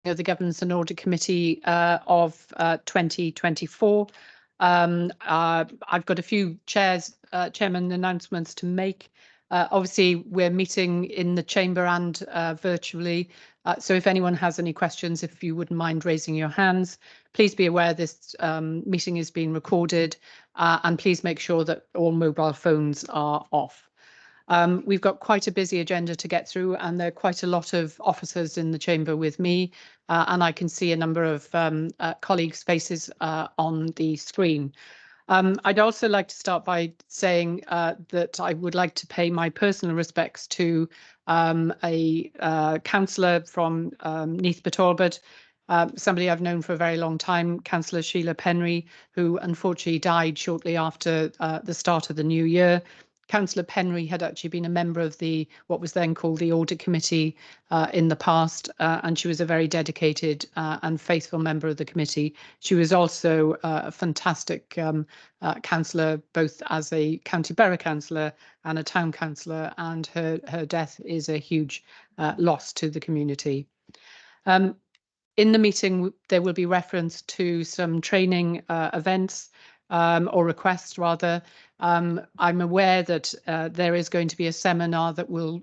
of the Governance and Audit Committee of 2024. I've got a few chairman announcements to make. Obviously, we're meeting in the chamber and virtually. So if anyone has any questions, if you wouldn't mind raising your hands, please be aware this meeting is being recorded, and please make sure that all mobile phones are off. We've got quite a busy agenda to get through, and there are quite a lot of officers in the chamber with me, and I can see a number of colleagues' faces on the screen. I'd also like to start by saying that I would like to pay my personal respects to a councillor from Neath, Talbot, somebody I've known for a very long time, Councillor Sheila Penry, who unfortunately died shortly after the start of the new year. Councillor Penry had actually been a member of what was then called the Audit Committee in the past, and she was a very dedicated and faithful member of the committee. She was also a fantastic councillor, both as a county borough councillor and a town councillor, and her death is a huge loss to the community. In the meeting, there will be reference to some training events or requests rather. I'm aware that there is going to be a seminar that will,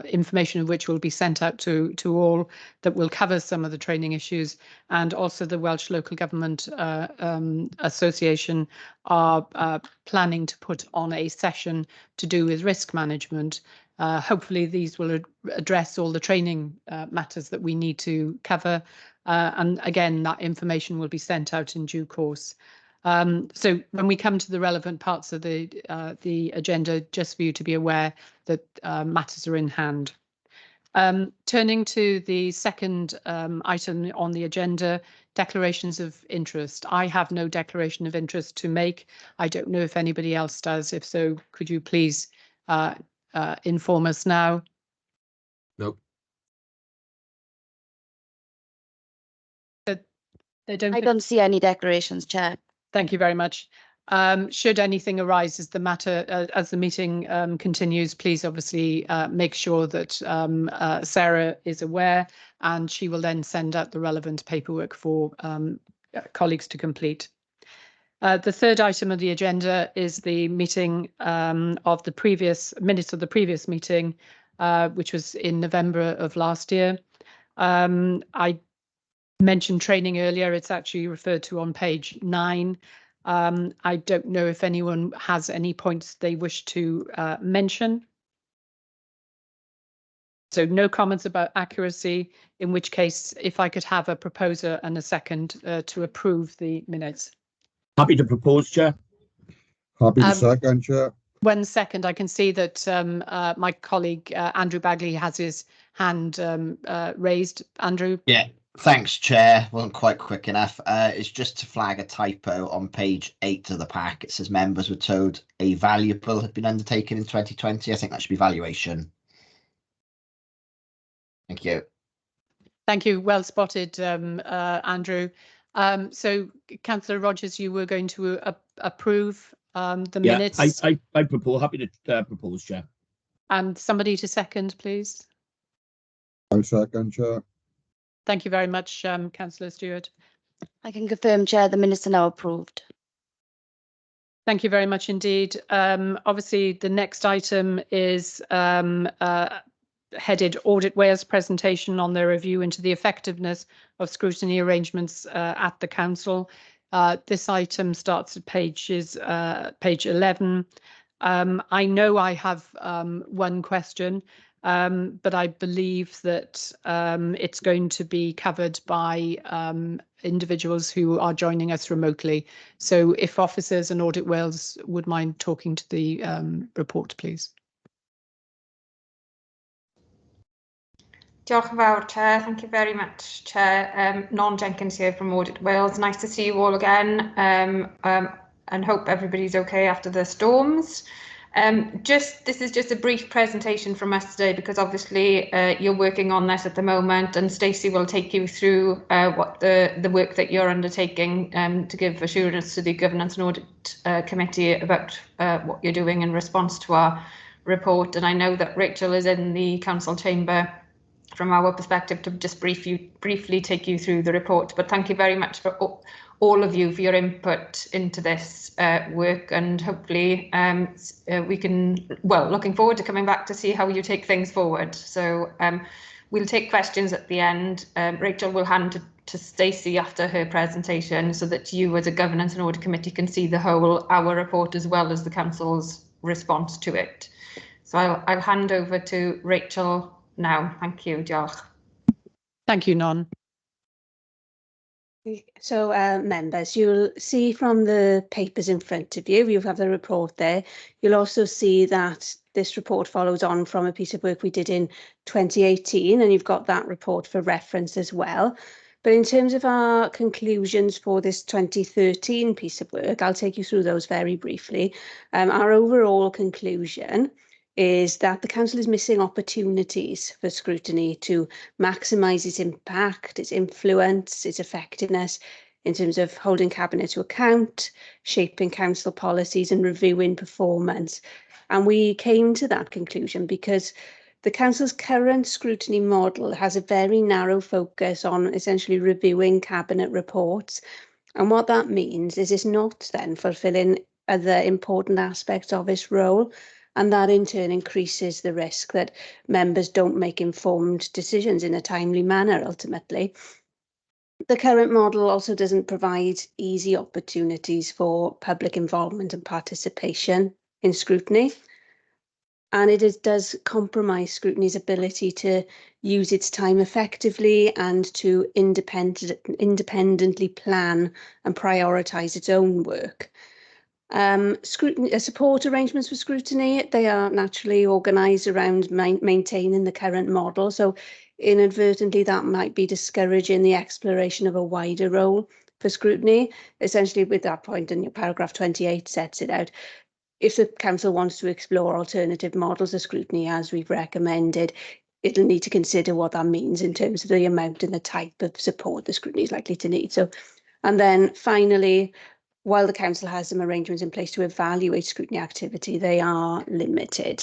information of which will be sent out to all, that will cover some of the training issues, and also the Welsh Local Government Association are planning to put on a session to do with risk management. Hopefully these will address all the training matters that we need to cover, and again that information will be sent out in due course. So when we come to the relevant parts of the agenda, just for you to be aware that matters are in hand. Turning to the second item on the agenda, declarations of interest. I have no declaration of interest to make. I don't know if anybody else does. If so, could you please inform us now? Nope. I don't see any declarations, Chair. Thank you very much. Should anything arise as the meeting continues, please obviously make sure that Sarah is aware, and she will then send out the relevant paperwork for colleagues to complete. The third item of the agenda is the meeting of the previous minutes of the previous meeting, which was in November of last year. I mentioned training earlier. It's actually referred to on page 9. I don't know if anyone has any points they wish to mention. So no comments about accuracy, in which case if I could have a proposer and a second to approve the minutes. Happy to propose, Chair. Happy to second, Chair. 1 second. I can see that my colleague Andrew Bagley has his hand raised. Andrew? Yeah. Thanks, Chair. Wasn't quite quick enough. It's just to flag a typo on page 8 of the pack. It says members were told a valuable had been undertaken in 2020. I think that should be valuation. Thank you. Thank you. Well spotted, Andrew. So, Councillor Rogers, you were going to approve the minutes. I propose. Happy to propose, Chair. And somebody to second, please. I second, Chair. Thank you very much, Councillor Stewart. I can confirm, Chair, the minutes are now approved. Thank you very much indeed. Obviously, the next item is headed Audit Wales presentation on their review into the effectiveness of scrutiny arrangements at the Council. This item starts at page 11. I know I have one question. But I believe that it's going to be covered by individuals who are joining us remotely. So if officers and Audit Wales would mind talking to the report, please. Diolch yn fawr, Chair. Thank you very much, Chair. Non Jenkins here from Audit Wales. Nice to see you all again, and hope everybody's okay after the storms. This is just a brief presentation from us today, because obviously you're working on this at the moment, and Stacey will take you through what the work that you're undertaking to give assurance to the Governance and Audit Committee about what you're doing in response to our report. And I know that Rachel is in the Council chamber from our perspective to just briefly take you through the report. But thank you very much for all of you for your input into this work, and hopefully we can, well, looking forward to coming back to see how you take things forward. So we'll take questions at the end. Rachel will hand to Stacey after her presentation so that you as a Governance and Audit Committee can see the whole, our report as well as the Council's response to it. So I'll hand over to Rachel now. Thank you, diolch. Thank you, Non. So members, you'll see from the papers in front of you, you have the report there. You'll also see that this report follows on from a piece of work we did in 2018, and you've got that report for reference as well. But in terms of our conclusions for this 2013 piece of work, I'll take you through those very briefly. Our overall conclusion is that the Council is missing opportunities for scrutiny to maximise its impact, its influence, its effectiveness in terms of holding Cabinet to account, shaping Council policies and reviewing performance. And we came to that conclusion because the Council's current scrutiny model has a very narrow focus on essentially reviewing Cabinet reports. And what that means is it's not then fulfilling other important aspects of its role. And that in turn increases the risk that members don't make informed decisions in a timely manner, ultimately. The current model also doesn't provide easy opportunities for public involvement and participation in scrutiny. And it does compromise scrutiny's ability to use its time effectively and to independently plan and prioritise its own work. Scrutiny, support arrangements for scrutiny, they are naturally organised around maintaining the current model. So inadvertently, that might be discouraging the exploration of a wider role for scrutiny. Essentially, with that point in your paragraph 28 sets it out. If the Council wants to explore alternative models of scrutiny, as we've recommended, it'll need to consider what that means in terms of the amount and the type of support the scrutiny is likely to need. So, and then finally, while the Council has some arrangements in place to evaluate scrutiny activity, they are limited.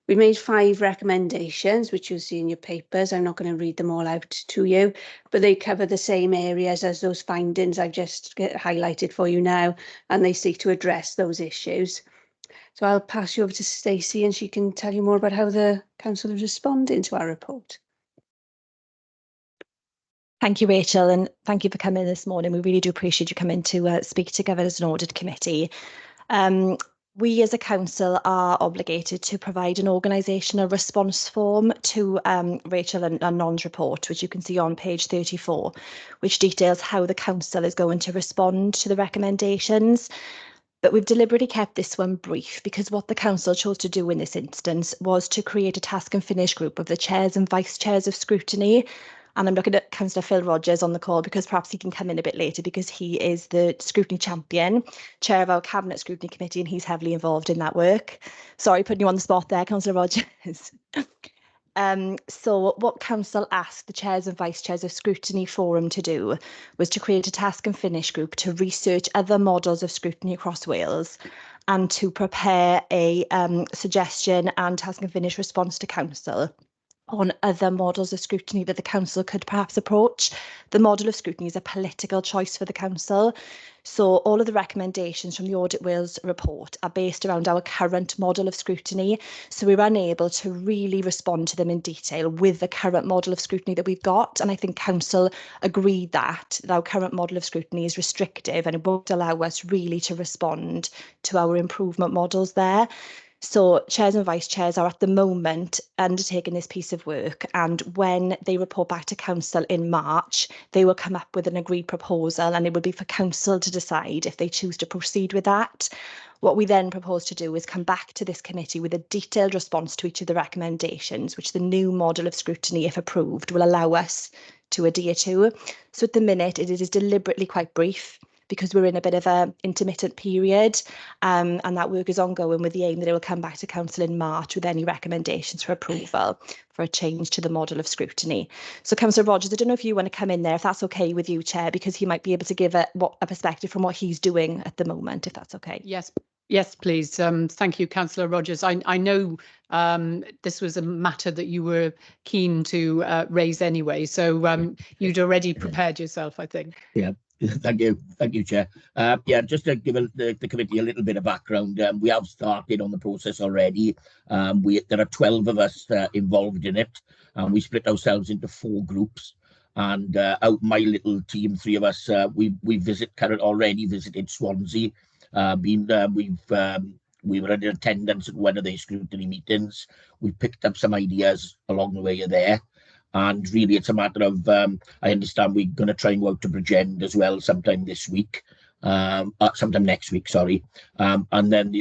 We made 5 recommendations, which you'll see in your papers. I'm not going to read them all out to you, but they cover the same areas as those findings I've just highlighted for you now, and they seek to address those issues. So I'll pass you over to Stacey and she can tell you more about how the Council is responding to our report. Thank you, Rachel, and thank you for coming this morning. We really do appreciate you coming to speak to Governance and Audit Committee. We as a council are obligated to provide an organisational response form to Rachel and Non's report, which you can see on page 34, which details how the council is going to respond to the recommendations. But we've deliberately kept this one brief because what the council chose to do in this instance was to create a task and finish group of the chairs and vice chairs of scrutiny. And I'm looking at Councillor Phil Rogers on the call because perhaps he can come in a bit later because he is the scrutiny champion, chair of our Cabinet Scrutiny Committee, and he's heavily involved in that work. Sorry, putting you on the spot there, Councillor Rogers. So what Council asked the chairs and vice chairs of Scrutiny Forum to do was to create a task and finish group to research other models of scrutiny across Wales and to prepare a suggestion and task and finish response to Council on other models of scrutiny that the council could perhaps approach. The model of scrutiny is a political choice for the council. So all of the recommendations from the Audit Wales report are based around our current model of scrutiny. So we were unable to really respond to them in detail with the current model of scrutiny that we've got. And I think council agreed that our current model of scrutiny is restrictive and it won't allow us really to respond to our improvement models there. So chairs and vice chairs are at the moment undertaking this piece of work, and when they report back to council in March, they will come up with an agreed proposal, and it will be for council to decide if they choose to proceed with that. What we then propose to do is come back to this committee with a detailed response to each of the recommendations, which the new model of scrutiny, if approved, will allow us to adhere to. So at the minute, it is deliberately quite brief, because we're in a bit of an intermittent period, and that work is ongoing with the aim that it will come back to council in March with any recommendations for approval for a change to the model of scrutiny. So Councillor Rogers, I don't know if you want to come in there, if that's okay with you, Chair, because he might be able to give a perspective from what he's doing at the moment, if that's okay. Yes, Yes, please. Thank you, Councillor Rogers. I know this was a matter that you were keen to raise anyway, so you'd already prepared yourself, I think. Yeah, thank you, Chair. Yeah, just to give the committee a little bit of background, we have started on the process already. There are 12 of us involved in it, and we split ourselves into 4 groups. And out my little team, 3 of us, we already visited Swansea. We were in attendance at one of their scrutiny meetings. We picked up some ideas along the way there. And really, it's a matter of, I understand we're going to try and go out to Bridgend as well sometime this week, sometime next week, sorry. And then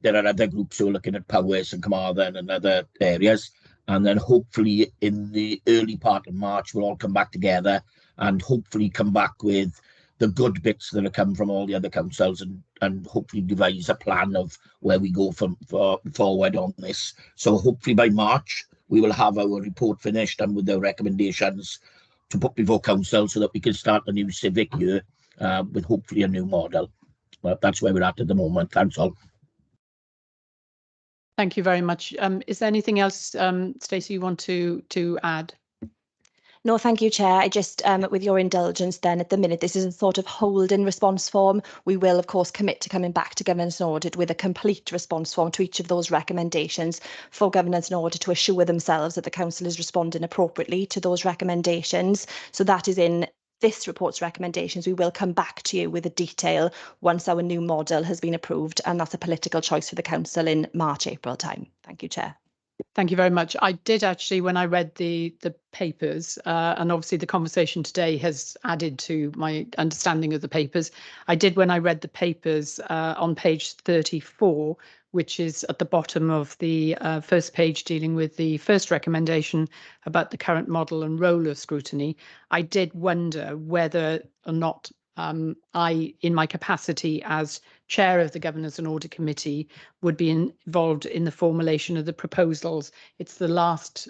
there are other groups who are looking at Powys and Carmarthen and other areas. And then hopefully in the early part of March, we'll all come back together and hopefully come back with the good bits that have come from all the other councils, and hopefully devise a plan of where we go forward on this. So hopefully by March, we will have our report finished and with our recommendations to put before council so that we can start a new civic year with hopefully a new model. But that's where we're at the moment. Thanks all. Thank you very much. Is there anything else, Stacey, you want to add? No, thank you, Chair. I just, with your indulgence then, at the minute, this is a sort of hold-in response form. We will, of course, commit to coming back to Governance and Audit with a complete response form to each of those recommendations for Governance and Audit to assure themselves that the Council is responding appropriately to those recommendations. So that is in this report's recommendations. We will come back to you with a detail once our new model has been approved, and that's a political choice for the Council in March, April time. Thank you, Chair. Thank you very much. I did actually, when I read the papers, and obviously the conversation today has added to my understanding of the papers. I did, when I read the papers on page 34, which is at the bottom of the first page dealing with the first recommendation about the current model and role of scrutiny, I did wonder whether or not I, in my capacity as chair of the Governance and Audit Committee, would be involved in the formulation of the proposals. It's the last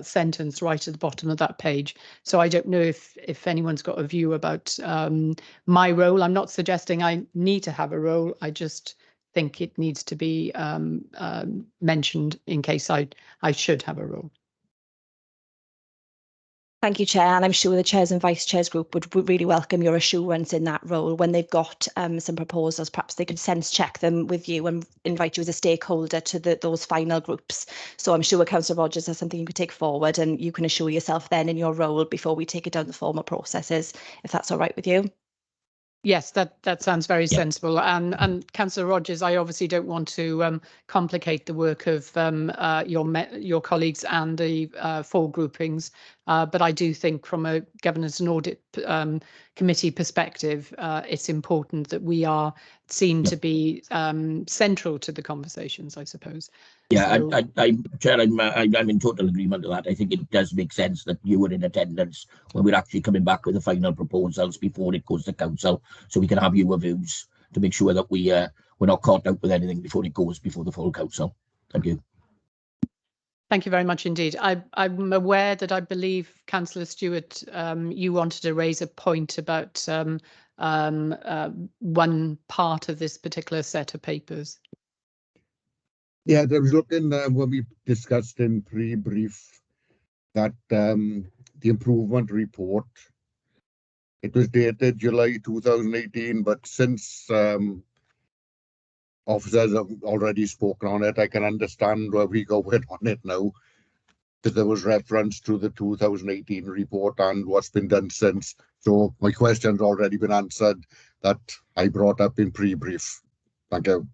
sentence right at the bottom of that page. So I don't know if anyone's got a view about my role. I'm not suggesting I need to have a role. I just think it needs to be mentioned in case I should have a role. Thank you, Chair, and I'm sure the Chairs and Vice Chairs group would really welcome your assurance in that role. When they've got some proposals, perhaps they could sense check them with you and invite you as a stakeholder to those final groups. So I'm sure Councillor Rogers has something you could take forward, and you can assure yourself then in your role before we take it down the formal processes, if that's all right with you. Yes, that sounds very sensible. And Councillor Rogers, I obviously don't want to complicate the work of your colleagues and the 4 groupings, but I do think from a Governance and Audit Committee perspective, it's important that we are seen to be central to the conversations, I suppose. Yeah, So, Chair, I'm in total agreement with that. I think it does make sense that you were in attendance when we're actually coming back with the final proposals before it goes to council, so we can have your views to make sure that we're not caught out with anything before it goes before the full council. Thank you. Thank you very much indeed. I'm aware that I believe Councillor Stewart, you wanted to raise a point about one part of this particular set of papers. Yeah, I was looking when we discussed in pre-brief that the improvement report, it was dated July 2018, but since officers have already spoken on it, I can understand where we go with on it now, because there was reference to the 2018 report and what's been done since. So my question's already been answered that I brought up in pre-brief. Thank you.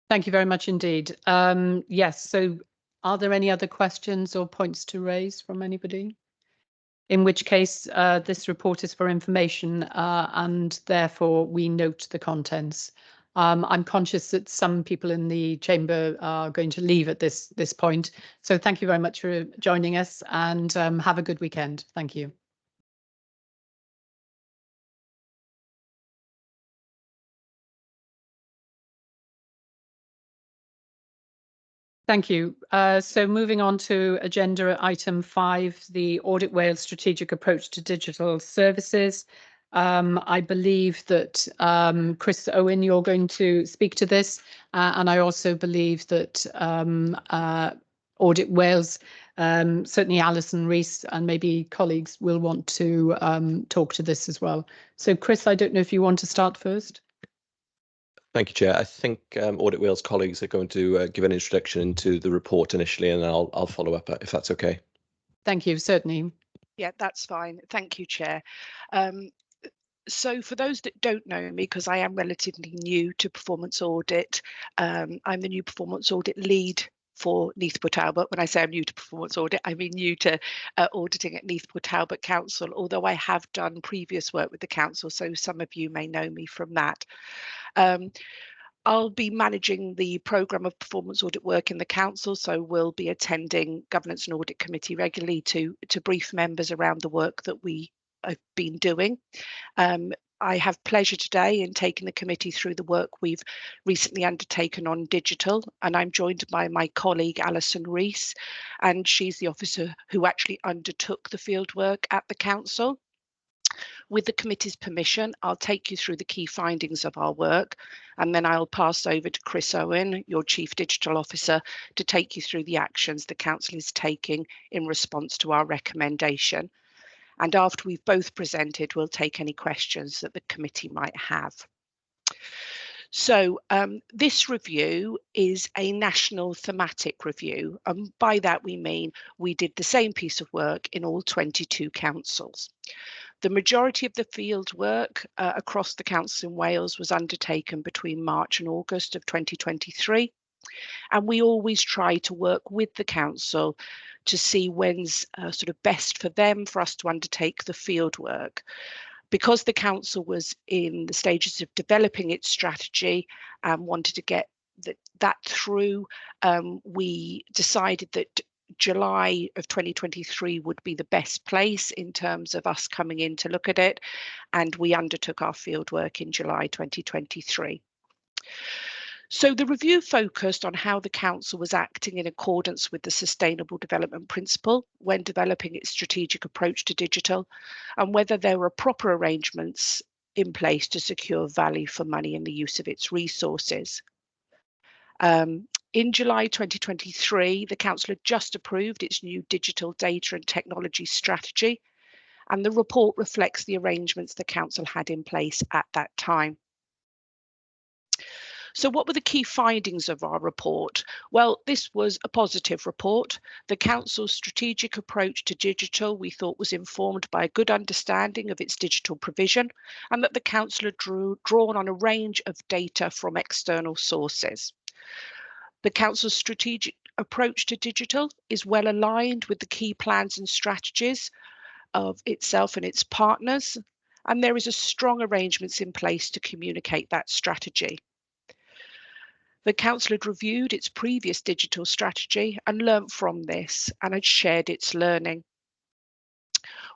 Thank you very much indeed. Yes, so are there any other questions or points to raise from anybody? In which case, this report is for information and therefore we note the contents. I'm conscious that some people in the chamber are going to leave at this point. So thank you very much for joining us, and have a good weekend. Thank you. Thank you. So moving on to agenda item 5, the Audit Wales strategic approach to digital services. I believe that Chris Owen, you're going to speak to this, and I also believe that Audit Wales, certainly Alison Rees and maybe colleagues will want to talk to this as well. So Chris, I don't know if you want to start first. Thank you, Chair. I think Audit Wales colleagues are going to give an introduction into the report initially, and I'll follow up if that's okay. Thank you, certainly. Yeah, that's fine. Thank you, Chair. So for those that don't know me, because I am relatively new to performance audit, I'm the new performance audit lead for Neath Talbot. When I say I'm new to performance audit, I mean new to auditing at Neath Talbot Council, although I have done previous work with the council, so some of you may know me from that. I'll be managing the programme of performance audit work in the council, so we'll be attending Governance and Audit Committee regularly to brief members around the work that we have been doing. I have pleasure today in taking the committee through the work we've recently undertaken on digital, and I'm joined by my colleague Alison Rees, and she's the officer who actually undertook the field work at the council. With the committee's permission, I'll take you through the key findings of our work, and then I'll pass over to Chris Owen, your Chief Digital Officer, to take you through the actions the Council is taking in response to our recommendation. And after we've both presented, we'll take any questions that the committee might have. So this review is a national thematic review, and by that we mean we did the same piece of work in all 22 councils. The majority of the field work across the councils in Wales was undertaken between March and August of 2023. And we always try to work with the council to see when's sort of best for them for us to undertake the field work. Because the council was in the stages of developing its strategy and wanted to get that through, we decided that July of 2023 would be the best place in terms of us coming in to look at it, and we undertook our field work in July 2023. So the review focused on how the council was acting in accordance with the Sustainable Development Principle when developing its strategic approach to digital, and whether there were proper arrangements in place to secure value for money in the use of its resources. In July 2023, the council had just approved its new digital data and technology strategy, and the report reflects the arrangements the council had in place at that time. So what were the key findings of our report? Well, this was a positive report. The council's strategic approach to digital we thought was informed by a good understanding of its digital provision, and that the council had drawn on a range of data from external sources. The council's strategic approach to digital is well aligned with the key plans and strategies of itself and its partners, and there is a strong arrangements in place to communicate that strategy. The council had reviewed its previous digital strategy and learnt from this and had shared its learning.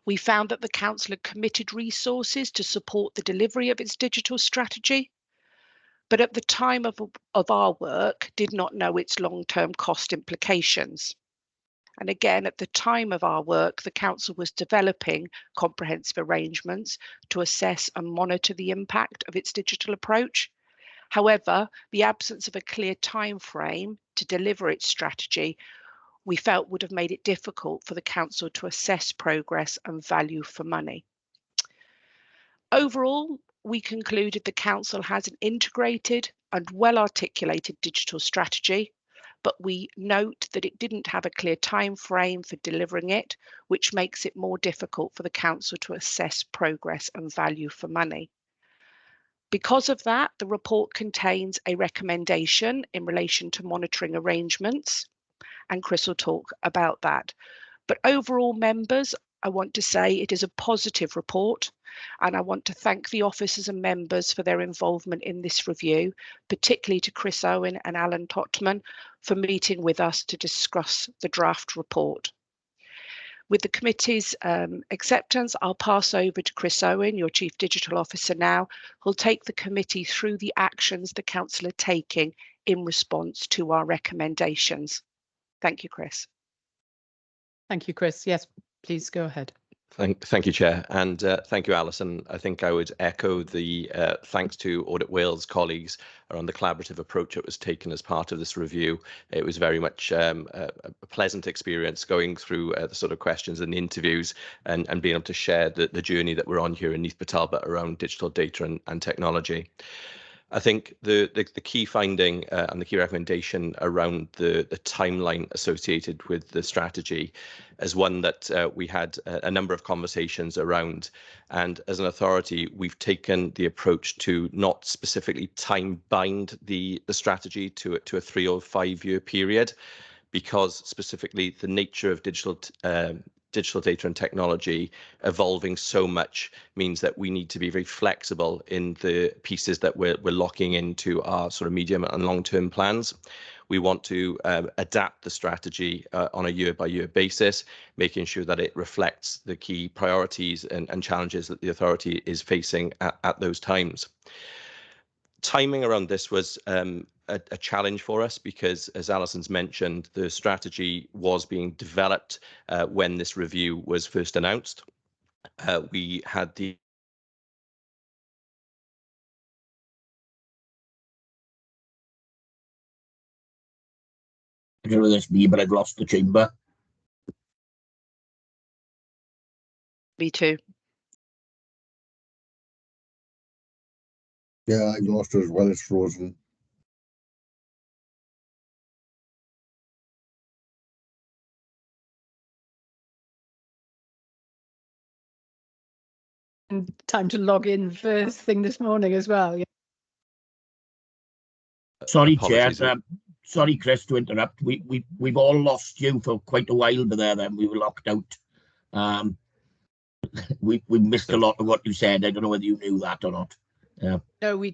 We found that the council had committed resources to support the delivery of its digital strategy, but at the time of our work did not know its long-term cost implications. And again, at the time of our work, the council was developing comprehensive arrangements to assess and monitor the impact of its digital approach. However, the absence of a clear time frame to deliver its strategy, we felt would have made it difficult for the council to assess progress and value for money. Overall, we concluded the council has an integrated and well-articulated digital strategy, but we note that it didn't have a clear time frame for delivering it, which makes it more difficult for the council to assess progress and value for money. Because of that, the report contains a recommendation in relation to monitoring arrangements, and Chris will talk about that. But overall, members, I want to say it is a positive report, and I want to thank the officers and members for their involvement in this review, particularly to Chris Owen and Alan Totman for meeting with us to discuss the draft report. With the committee's acceptance, I'll pass over to Chris Owen, your Chief Digital Officer now, who'll take the committee through the actions the council are taking in response to our recommendations. Thank you, Chris. Thank you, Chris. Yes, please go ahead. Thank you, Chair, and thank you, Alison. I think I would echo the thanks to Audit Wales colleagues around the collaborative approach that was taken as part of this review. It was very much a pleasant experience going through the sort of questions and interviews and being able to share the journey that we're on here in Neath Talbot around digital data and technology. I think the key finding and the key recommendation around the timeline associated with the strategy is one that we had a number of conversations around. And as an authority, we've taken the approach to not specifically time bind the strategy to a 3 or 5 year period, because specifically the nature of digital data and technology evolving so much means that we need to be very flexible in the pieces that we're locking into our sort of medium and long-term plans. We want to adapt the strategy on a year-by-year basis, making sure that it reflects the key priorities and challenges that the authority is facing at those times. Timing around this was a challenge for us because, as Alison's mentioned, the strategy was being developed when this review was first announced. We had the I don't know whether it's me, but I've lost the chamber. Me too. Yeah, I've lost her as well. It's frozen. And time to log in first thing this morning as well. Yeah. Sorry, Chair. Apologies. Sorry, Chris, to interrupt. We've all lost you for quite a while there. Then we were locked out. We missed a lot of what you said. I don't know whether you knew that or not. Yeah. No, we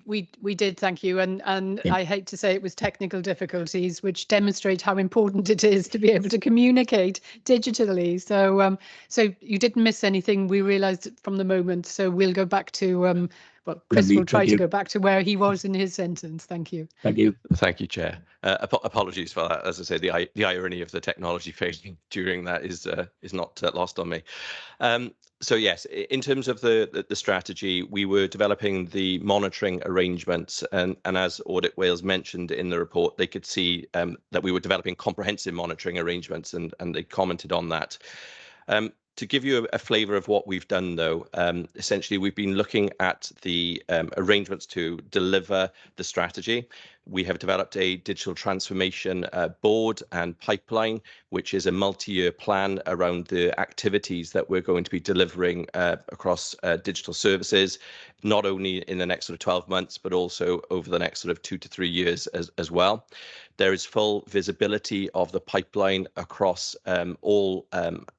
did, thank you. And I hate to say it was technical difficulties, which demonstrate how important it is to be able to communicate digitally. So so you didn't miss anything, we realised from the moment. So we'll go back to well, Chris Lovely, will try thank to you. go back to where he was in his sentence. Thank you. Thank you. Thank you, Chair. Apologies for that. As I say, the irony of the technology failing during that is not lost on me. So yes, in terms of the strategy, we were developing the monitoring arrangements, and as Audit Wales mentioned in the report, they could see that we were developing comprehensive monitoring arrangements, and they commented on that. To give you a flavour of what we've done, though, essentially we've been looking at the arrangements to deliver the strategy. We have developed a digital transformation board and pipeline, which is a multi-year plan around the activities that we're going to be delivering across digital services, not only in the next sort of 12 months, but also over the next sort of 2 to 3 years as well. There is full visibility of the pipeline across all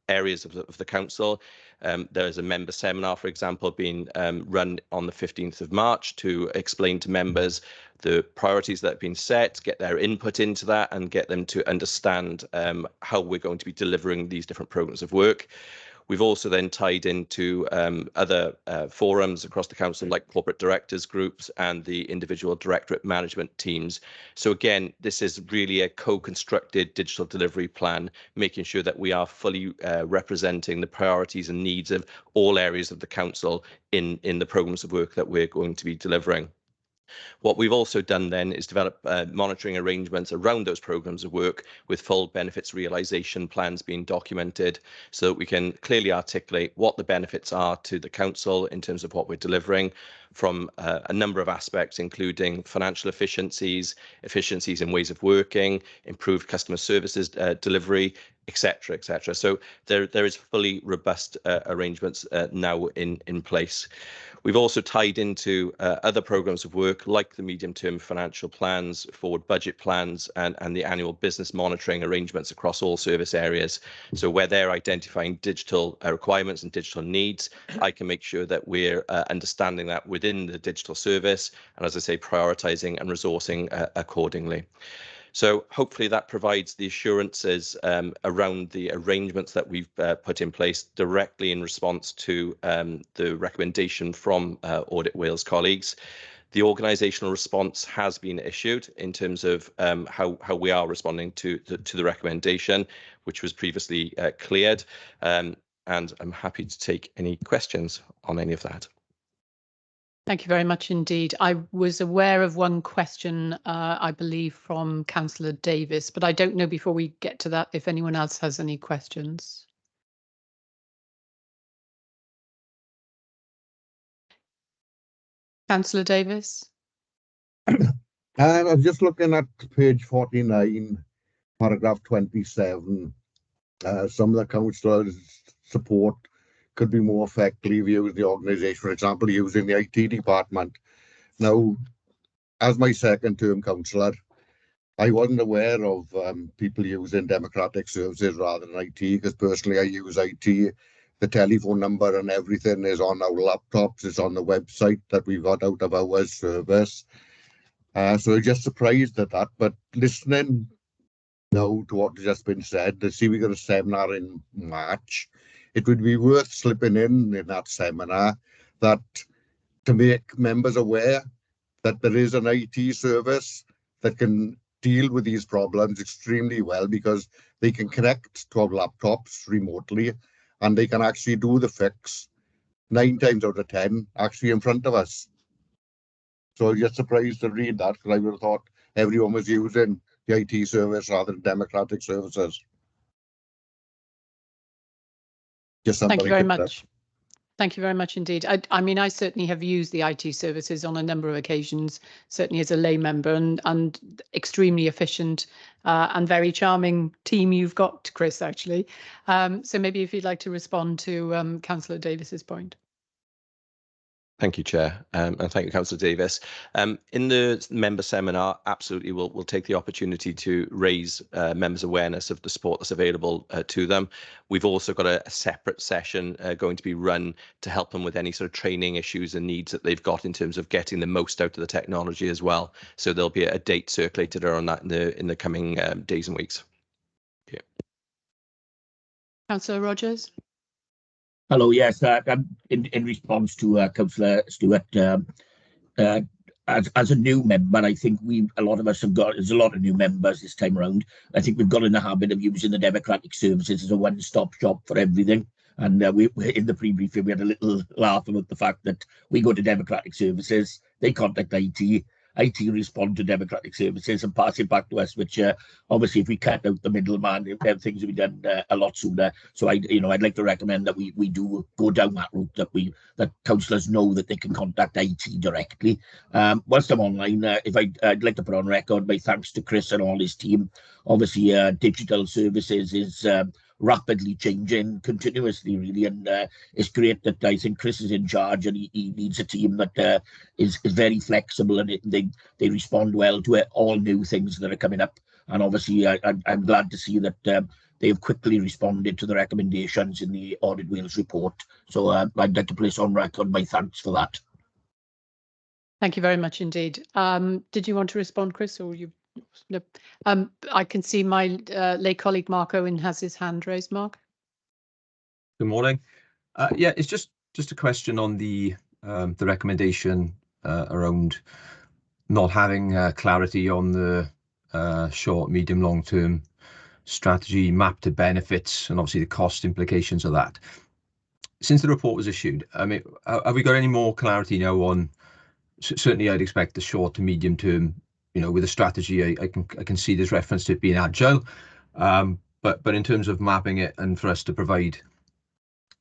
areas of the council. There is a member seminar, for example, being run on the 15th of March to explain to members the priorities that have been set, get their input into that, and get them to understand how we're going to be delivering these different programs of work. We've also then tied into other forums across the council, like corporate directors groups and the individual directorate management teams. So again, this is really a co-constructed digital delivery plan, making sure that we are fully representing the priorities and needs of all areas of the council in the programs of work that we're going to be delivering. What we've also done then is develop monitoring arrangements around those programs of work with full benefits realisation plans being documented, so that we can clearly articulate what the benefits are to the council in terms of what we're delivering from a number of aspects, including financial efficiencies in ways of working, improved customer services delivery, etc., etc. So there is fully robust arrangements now in place. We've also tied into other programs of work like the medium-term financial plans, forward budget plans, and the annual business monitoring arrangements across all service areas. So where they're identifying digital requirements and digital needs, I can make sure that we're understanding that within the digital service, and as I say, prioritising and resourcing accordingly. So hopefully that provides the assurances around the arrangements that we've put in place directly in response to the recommendation from Audit Wales colleagues. The organisational response has been issued in terms of how we are responding to the recommendation, which was previously cleared. and I'm happy to take any questions on any of that. Thank you very much indeed. I was aware of one question, I believe, from Councillor Davis, but I don't know before we get to that if anyone else has any questions. Councillor Davis? I'm just looking at page 49, paragraph 27. Some of the councillors' support could be more effectively used in the organisation, for example, using the IT department. Now, as my second term councillor, I wasn't aware of people using democratic services rather than IT, because personally I use IT. The telephone number and everything is on our laptops, it's on the website that we got out of our service. So I'm just surprised at that, but listening now to what has just been said, I see we got a seminar in March. It would be worth slipping in that seminar that to make members aware that there is an IT service that can deal with these problems extremely well, because they can connect to our laptops remotely and they can actually do the fix 9 times out of 10 actually in front of us. So I'm just surprised to read that, because I would have thought everyone was using the IT service rather than democratic services. Just Thank you very much. Thank you very much indeed. I mean, I certainly have used the IT services on a number of occasions, certainly as a lay member, and extremely efficient and very charming team you've got, Chris, actually. So maybe if you'd like to respond to Councillor Davis's point. Thank you, Chair, and thank you, Councillor Davis. In the member seminar, absolutely, we'll take the opportunity to raise members' awareness of the support that's available to them. We've also got a separate session going to be run to help them with any sort of training issues and needs that they've got in terms of getting the most out of the technology as well. So there'll be a date circulated around that in the coming days and weeks. Yeah. Councillor Rogers. Hello, yes, in response to Councillor Stewart, as a new member, I think a lot of us have got, there's a lot of new members this time around. I think we've got in the habit of using the democratic services as a one-stop shop for everything. And we in the pre-briefing, we had a little laugh about the fact that we go to democratic services, they contact IT respond to democratic services and pass it back to us, which obviously if we cut out the middleman, things will be done a lot sooner. So I'd like to recommend that we do go down that route, that councillors know that they can contact IT directly. Whilst I'm online, I'd like to put on record my thanks to Chris and all his team. Obviously, digital services is rapidly changing continuously, really, and it's great that I think Chris is in charge, and he needs a team that is very flexible, and they respond well to all new things that are coming up. And obviously I'm glad to see that they have quickly responded to the recommendations in the Audit Wales report. So I'd like to place on record my thanks for that. Thank you very much indeed. Did you want to respond, Chris, or you? No. I can see my lay colleague Mark Owen has his hand raised. Mark. Good morning. Yeah, it's just a question on the recommendation around not having clarity on the short, medium, long-term strategy map to benefits, and obviously the cost implications of that. Since the report was issued, I mean, have we got any more clarity now on? Certainly, I'd expect the short to medium term. With a strategy, I can see there's reference to it being agile, but in terms of mapping it and for us to provide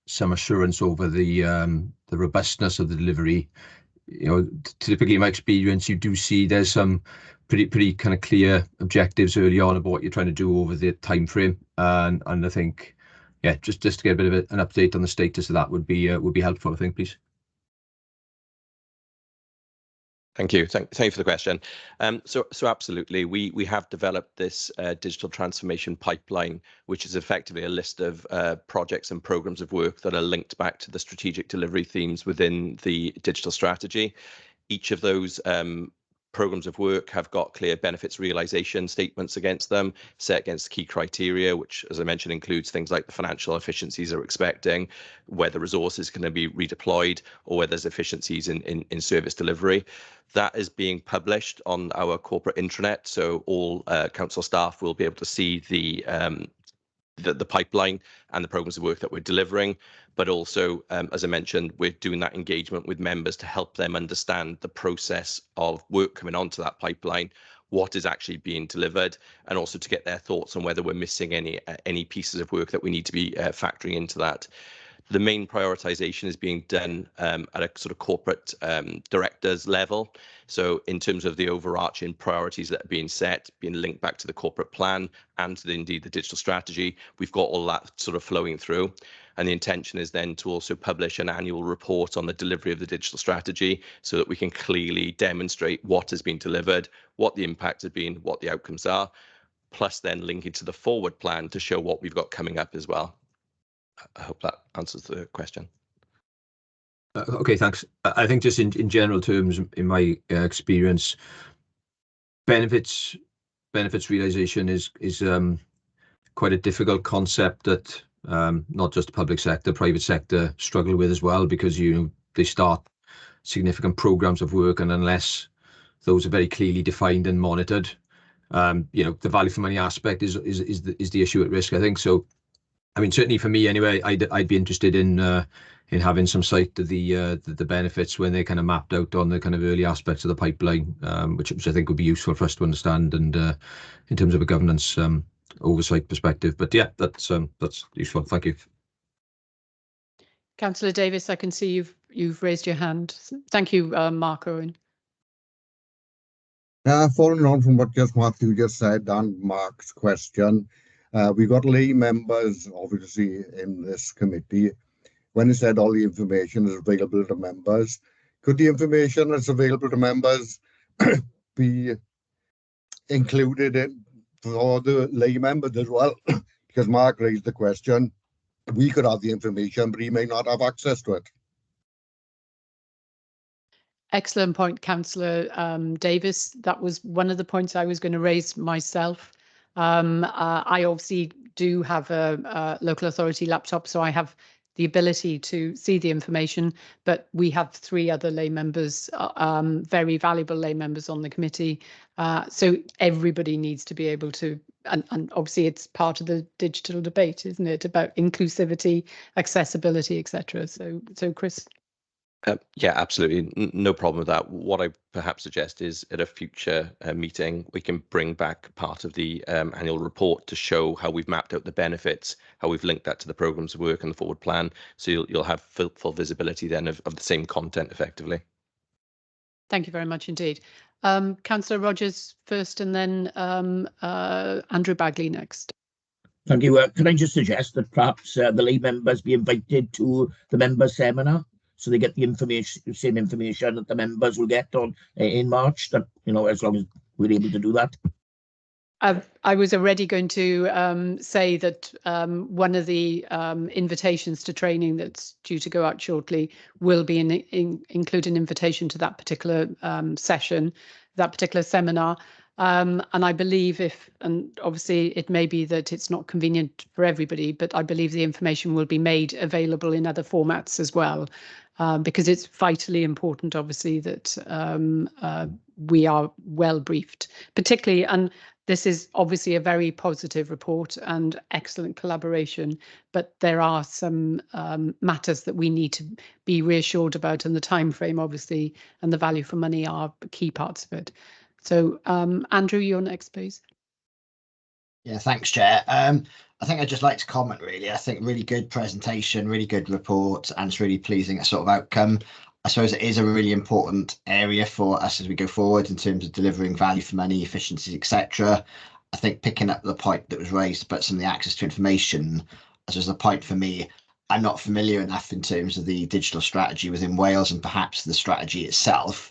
some assurance over the robustness of the delivery, typically in my experience, you do see there's some pretty kind of clear objectives early on about what you're trying to do over the time frame, and I think, yeah, just to get a bit of an update on the status of that would be helpful, I think, please. Thank you. Thank you for the question. So absolutely, we have developed this digital transformation pipeline, which is effectively a list of projects and programs of work that are linked back to the strategic delivery themes within the digital strategy. Each of those programs of work have got clear benefits realization statements against them, set against key criteria, which, as I mentioned, includes things like the financial efficiencies they're expecting, whether resources can be redeployed, or whether there's efficiencies in service delivery. That is being published on our corporate intranet, so all council staff will be able to see the the pipeline and the programs of work that we're delivering, but also, as I mentioned, we're doing that engagement with members to help them understand the process of work coming onto that pipeline, what is actually being delivered, and also to get their thoughts on whether we're missing any pieces of work that we need to be factoring into that. The main prioritization is being done at a sort of corporate directors level. So in terms of the overarching priorities that are being set, being linked back to the corporate plan and to indeed the digital strategy, we've got all that sort of flowing through. And the intention is then to also publish an annual report on the delivery of the digital strategy so that we can clearly demonstrate what has been delivered, what the impact has been, what the outcomes are, plus then link it to the forward plan to show what we've got coming up as well. I hope that answers the question. Okay, thanks. I think just in general terms, in my experience, benefits realization is quite a difficult concept that not just the public sector, private sector struggle with as well, because they start significant programs of work, and unless those are very clearly defined and monitored, the value for money aspect is the issue at risk, I think. So I mean, certainly for me anyway, I'd be interested in having some sight of the benefits when they're kind of mapped out on the kind of early aspects of the pipeline, which I think would be useful for us to understand, and in terms of a governance oversight perspective. But yeah, that's useful. Thank you. Councillor Davis, I can see you've raised your hand. Thank you, Mark Owen. Following on from what Matthew just said and Mark's question, we've got lay members, obviously, in this committee. When it said all the information is available to members, could the information that's available to members be included in for the lay members as well? Because Mark raised the question, we could have the information, but he may not have access to it. Excellent point, Councillor Davis. That was one of the points I was going to raise myself. I obviously do have a local authority laptop, so I have the ability to see the information, but we have 3 other lay members, very valuable lay members on the committee. So everybody needs to be able to, and obviously it's part of the digital debate, isn't it, about inclusivity, accessibility, etc. So Chris. Yeah, absolutely. No problem with that. What I perhaps suggest is at a future meeting, we can bring back part of the annual report to show how we've mapped out the benefits, how we've linked that to the programs of work and the forward plan. So you'll have full visibility then of the same content effectively. Thank you very much indeed. Councillor Rogers first, and then Andrew Bagley next. Thank you. Can I just suggest that perhaps the lay members be invited to the members' seminar, so they get the same information that the members will get on in March, that, as long as we're able to do that. I was already going to say that one of the invitations to training that's due to go out shortly will be include an invitation to that particular session, that particular seminar. And I believe and obviously it may be that it's not convenient for everybody, but I believe the information will be made available in other formats as well, because it's vitally important, obviously, that we are well briefed, particularly, and this is obviously a very positive report and excellent collaboration, but there are some matters that we need to be reassured about, and the time frame, obviously, and the value for money are key parts of it. So, Andrew, you're next, please. Yeah, thanks, Chair. I think I'd just like to comment, really. I think really good presentation, really good report, and it's really pleasing sort of outcome. I suppose it is a really important area for us as we go forward in terms of delivering value for money, efficiencies, etc. I think picking up the point that was raised about some of the access to information, as was the point for me, I'm not familiar enough in terms of the digital strategy within Wales and perhaps the strategy itself.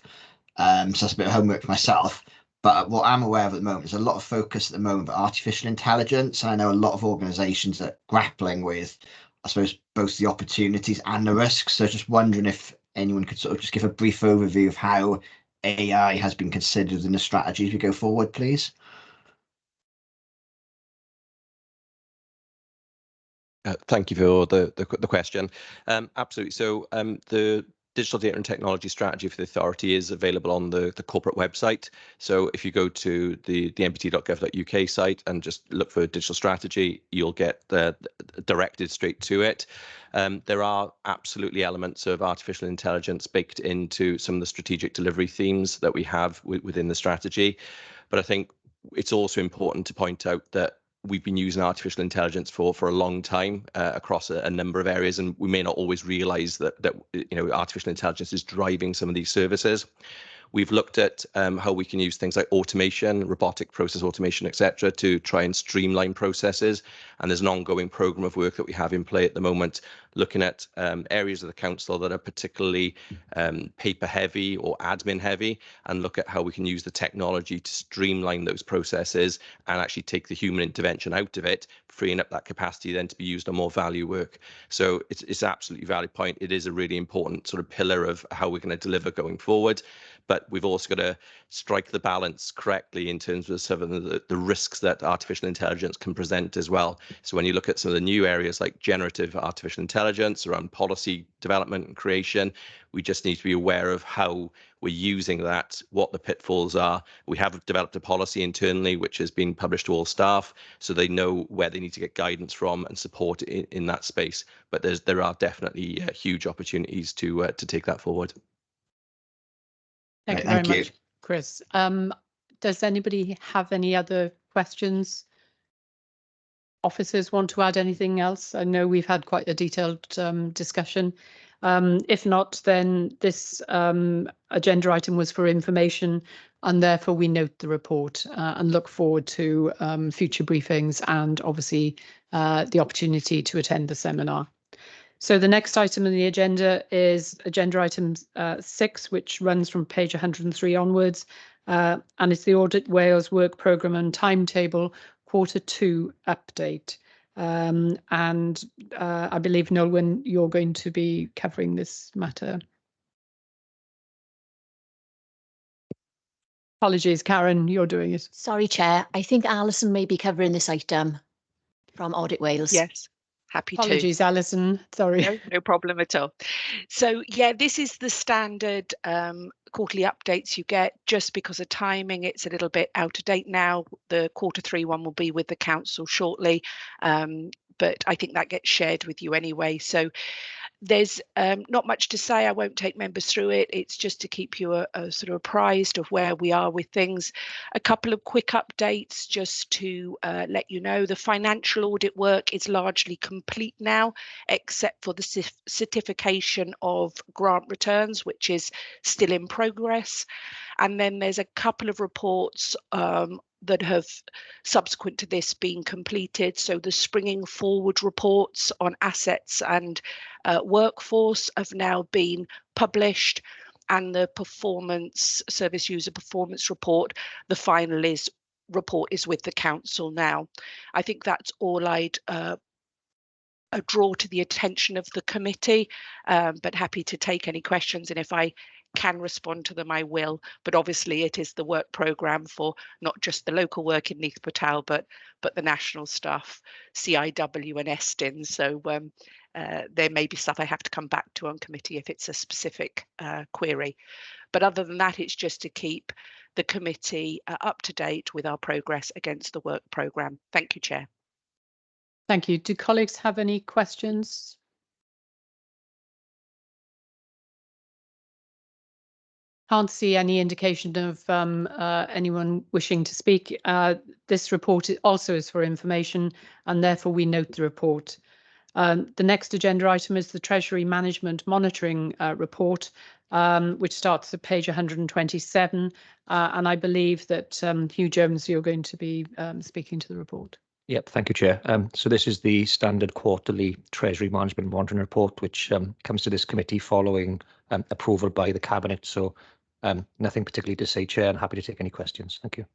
So that's a bit of homework for myself. But what I'm aware of at the moment is a lot of focus at the moment on artificial intelligence. And I know a lot of organisations are grappling with, I suppose, both the opportunities and the risks. So just wondering if anyone could sort of just give a brief overview of how AI has been considered in the strategy as we go forward, please. Thank you for the question. Absolutely. So the digital data and technology strategy for the authority is available on the corporate website. So if you go to the npt.gov.uk site and just look for digital strategy, you'll get directed straight to it. There are absolutely elements of artificial intelligence baked into some of the strategic delivery themes that we have within the strategy. But I think it's also important to point out that we've been using artificial intelligence for a long time across a number of areas, and we may not always realize that artificial intelligence is driving some of these services. We've looked at how we can use things like automation, robotic process automation, etc., to try and streamline processes. And there's an ongoing program of work that we have in play at the moment, looking at areas of the council that are particularly paper heavy or admin heavy, and look at how we can use the technology to streamline those processes and actually take the human intervention out of it, freeing up that capacity then to be used on more value work. So it's absolutely valid point. It is a really important sort of pillar of how we're going to deliver going forward. But we've also got to strike the balance correctly in terms of some of the risks that artificial intelligence can present as well. So when you look at some of the new areas like generative artificial intelligence around policy development and creation, we just need to be aware of how we're using that, what the pitfalls are. We have developed a policy internally which has been published to all staff, so they know where they need to get guidance from and support in that space. But there are definitely huge opportunities to take that forward. Thank you very much, Chris. Does anybody have any other questions? Officers want to add anything else? I know we've had quite a detailed discussion. If not, then this agenda item was for information, and therefore we note the report and look forward to future briefings and obviously the opportunity to attend the seminar. So the next item on the agenda is agenda item 6, which runs from page 103 onwards, and it's the Audit Wales work programme and timetable Q2 update. I believe, Nolwenn, you're going to be covering this matter. Apologies, Karen, you're doing it. Sorry, Chair. I think Alison may be covering this item from Audit Wales. Yes. Happy Apologies, to. Alison. Sorry. No problem at all. So yeah, this is the standard quarterly updates you get. Just because of timing, it's a little bit out of date now. The Q3 one will be with the council shortly, but I think that gets shared with you anyway. So there's not much to say. I won't take members through it. It's just to keep you sort of apprised of where we are with things. A couple of quick updates just to let you know the financial audit work is largely complete now, except for the certification of grant returns, which is still in progress. And then there's a couple of reports that have, subsequent to this, been completed. So the springing forward reports on assets and workforce have now been published, and the performance service user performance report, the final report is with the council now. I think that's all I'd draw to the attention of the committee, but happy to take any questions, and if I can respond to them, I will. But obviously it is the work programme for not just the local work in Neath, but the national stuff, CIW and Estin. So there may be stuff I have to come back to on committee if it's a specific query. But other than that, it's just to keep the committee up to date with our progress against the work programme. Thank you, Chair. Thank you. Do colleagues have any questions? Can't see any indication of anyone wishing to speak. This report also is for information, and therefore we note the report. The next agenda item is the Treasury Management Monitoring Report, which starts at page 127. And I believe that Hugh Jones, you're going to be speaking to the report. Yep, thank you, Chair. So this is the standard quarterly Treasury Management Monitoring Report, which comes to this committee following approval by the Cabinet. So nothing particularly to say, Chair, and happy to take any questions. Thank you.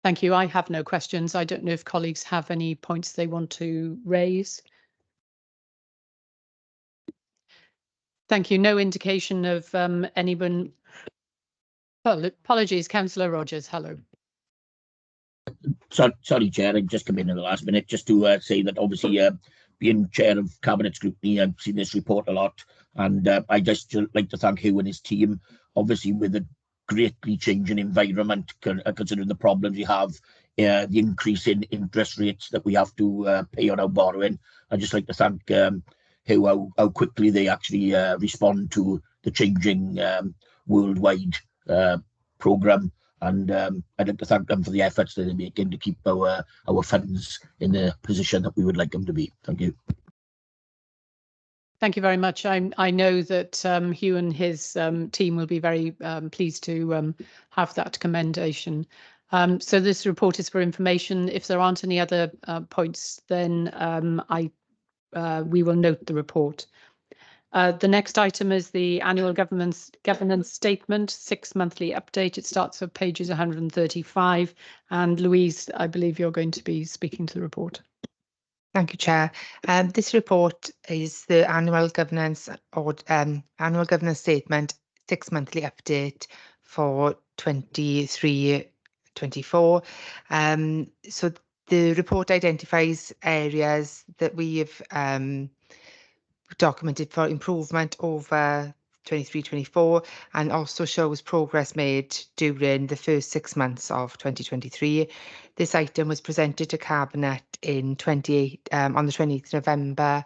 Thank you. I have no questions. I don't know if colleagues have any points they want to raise. Thank you. No indication of anyone. Oh, apologies, Councillor Rogers. Hello. Sorry, Chair, I just come in the last minute just to say that obviously being chair of cabinet scrutiny, I've seen this report a lot, and I just like to thank Hugh and his team. Obviously, with a greatly changing environment, considering the problems we have, the increase in interest rates that we have to pay on our borrowing, I'd just like to thank Hugh how quickly they actually respond to the changing worldwide programme. And I'd like to thank them for the efforts that they're making to keep our funds in the position that we would like them to be. Thank you. Thank you very much. I know that Hugh and his team will be very pleased to have that commendation. So this report is for information. If there aren't any other points, then we will note the report. The next item is the annual governance statement, 6 monthly update. It starts at pages 135. And Louise, I believe you're going to be speaking to the report. Thank you, Chair. This report is the annual governance statement, 6 monthly update for 23-24. So the report identifies areas that we have documented for improvement over 23-24 and also shows progress made during the first 6 months of 2023. This item was presented to Cabinet on the 28th November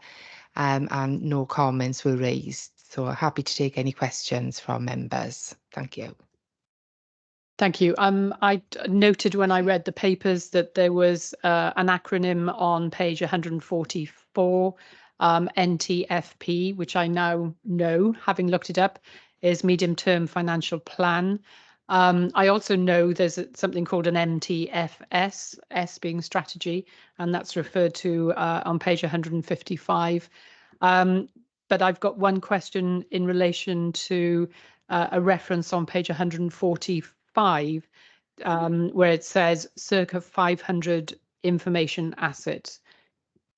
and no comments were raised. So happy to take any questions from members. Thank you. Thank you. I noted when I read the papers that there was an acronym on page 144, NTFP, which I now know, having looked it up, is Medium Term Financial Plan. I also know there's something called an MTFS, S being strategy, and that's referred to on page 155. But I've got one question in relation to a reference on page 145, where it says circa 500 information assets.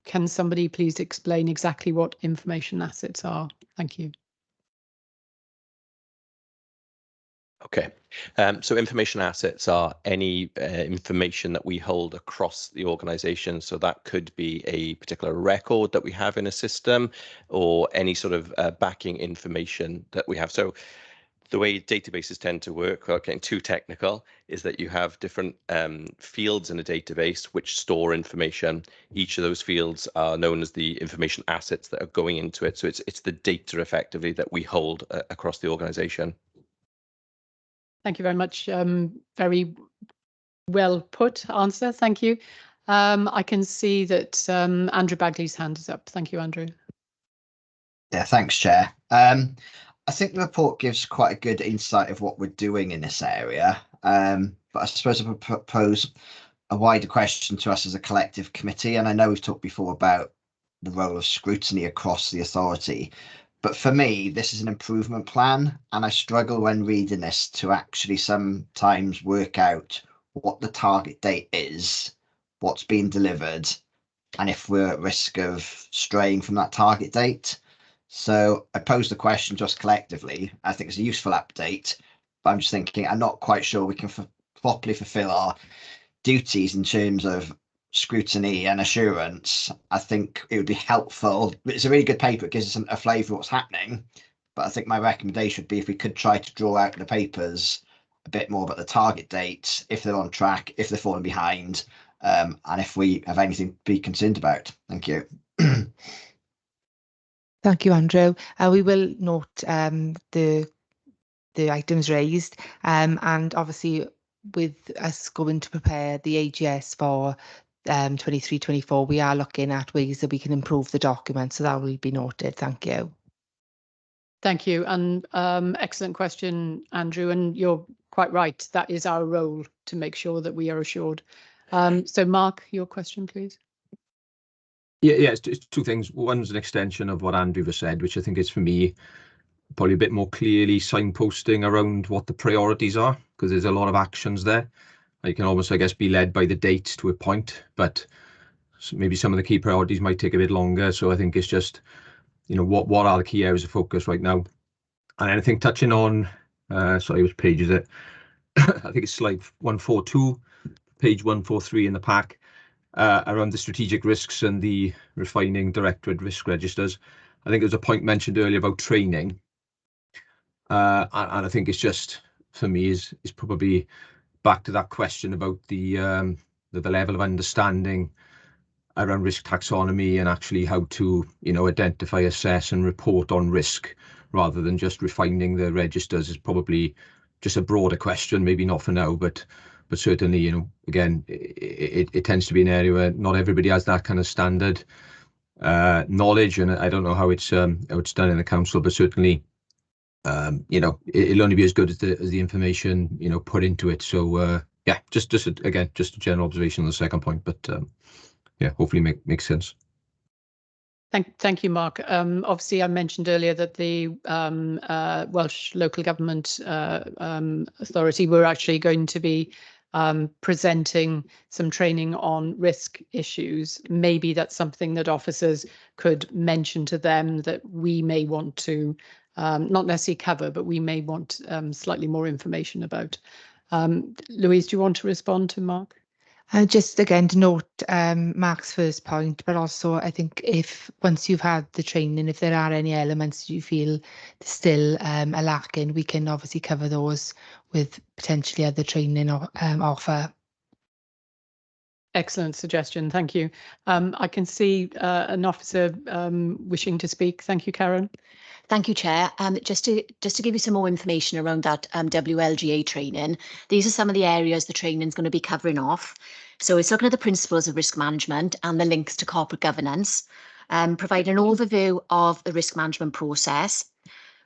Can somebody please explain exactly what information assets are? Thank you. Okay, so information assets are any information that we hold across the organisation. So that could be a particular record that we have in a system or any sort of backing information that we have. So the way databases tend to work, without getting too technical, is that you have different fields in a database which store information. Each of those fields are known as the information assets that are going into it. So it's the data effectively that we hold across the organisation. Thank you very much. Very well put answer. Thank you. I can see that Andrew Bagley's hand is up. Thank you, Andrew. Yeah, thanks, Chair. I think the report gives quite a good insight of what we're doing in this area, but I suppose I would propose a wider question to us as a collective committee. And I know we've talked before about the role of scrutiny across the authority, but for me, this is an improvement plan, and I struggle when reading this to actually sometimes work out what the target date is, what's being delivered, and if we're at risk of straying from that target date. So I pose the question to us collectively. I think it's a useful update, but I'm just thinking I'm not quite sure we can properly fulfil our duties in terms of scrutiny and assurance. I think it would be helpful. It's a really good paper. It gives us a flavour of what's happening, but I think my recommendation would be if we could try to draw out in the papers a bit more about the target dates, if they're on track, if they're falling behind, and if we have anything to be concerned about. Thank you. Thank you, Andrew. We will note the items raised, and obviously with us going to prepare the AGS for 23-24, we are looking at ways that we can improve the document, so that will be noted. Thank you. Thank you, and excellent question, Andrew, and you're quite right. That is our role, to make sure that we are assured. So Mark, your question, please. Yeah, it's two things. One's an extension of what Andrew has said, which I think is, for me, probably a bit more clearly signposting around what the priorities are, because there's a lot of actions there. You can almost, I guess, be led by the dates to a point, but maybe some of the key priorities might take a bit longer. So I think it's just, what are the key areas of focus right now? And anything touching on, sorry, which page is it? I think it's slide 142, page 143 in the pack. around the strategic risks and the refining directorate risk registers. I think there was a point mentioned earlier about training. And I think it's just, for me, is probably back to that question about the level of understanding around risk taxonomy and actually how to, identify, assess and report on risk, rather than just refining the registers, is probably just a broader question, maybe not for now, but certainly, again, it tends to be an area where not everybody has that kind of standard knowledge, and I don't know how it's done in the council, but certainly, it'll only be as good as the information put into it. So yeah, just a general observation on the second point, but yeah, hopefully makes sense. Thank you, Mark. Obviously, I mentioned earlier that the Welsh Local Government Authority were actually going to be presenting some training on risk issues. Maybe that's something that officers could mention to them that we may want to not necessarily cover, but we may want slightly more information about. Louise, do you want to respond to Mark? Just again to note Mark's first point, but also I think if once you've had the training, if there are any elements you feel still a lacking, we can obviously cover those with potentially other training offer. Excellent suggestion. Thank you. I can see an officer wishing to speak. Thank you, Karen. Thank you, Chair. Just to give you some more information around that WLGA training, these are some of the areas the training is going to be covering off. So it's looking at the principles of risk management and the links to corporate governance, provide an overview of the risk management process,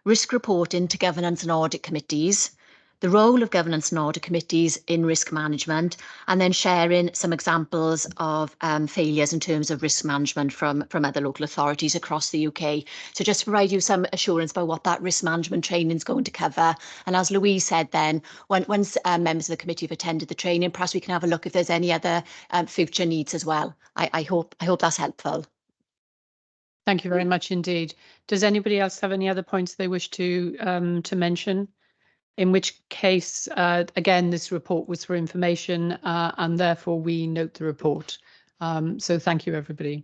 risk reporting to governance and audit committees, the role of governance and audit committees in risk management, and then sharing some examples of failures in terms of risk management from other local authorities across the UK. So just to provide you some assurance about what that risk management training is going to cover. And as Louise said then, once members of the committee have attended the training, perhaps we can have a look if there's any other future needs as well. I hope that's helpful. Thank you very much indeed. Does anybody else have any other points they wish to mention? In which case, again, this report was for information and therefore we note the report. So thank you, everybody.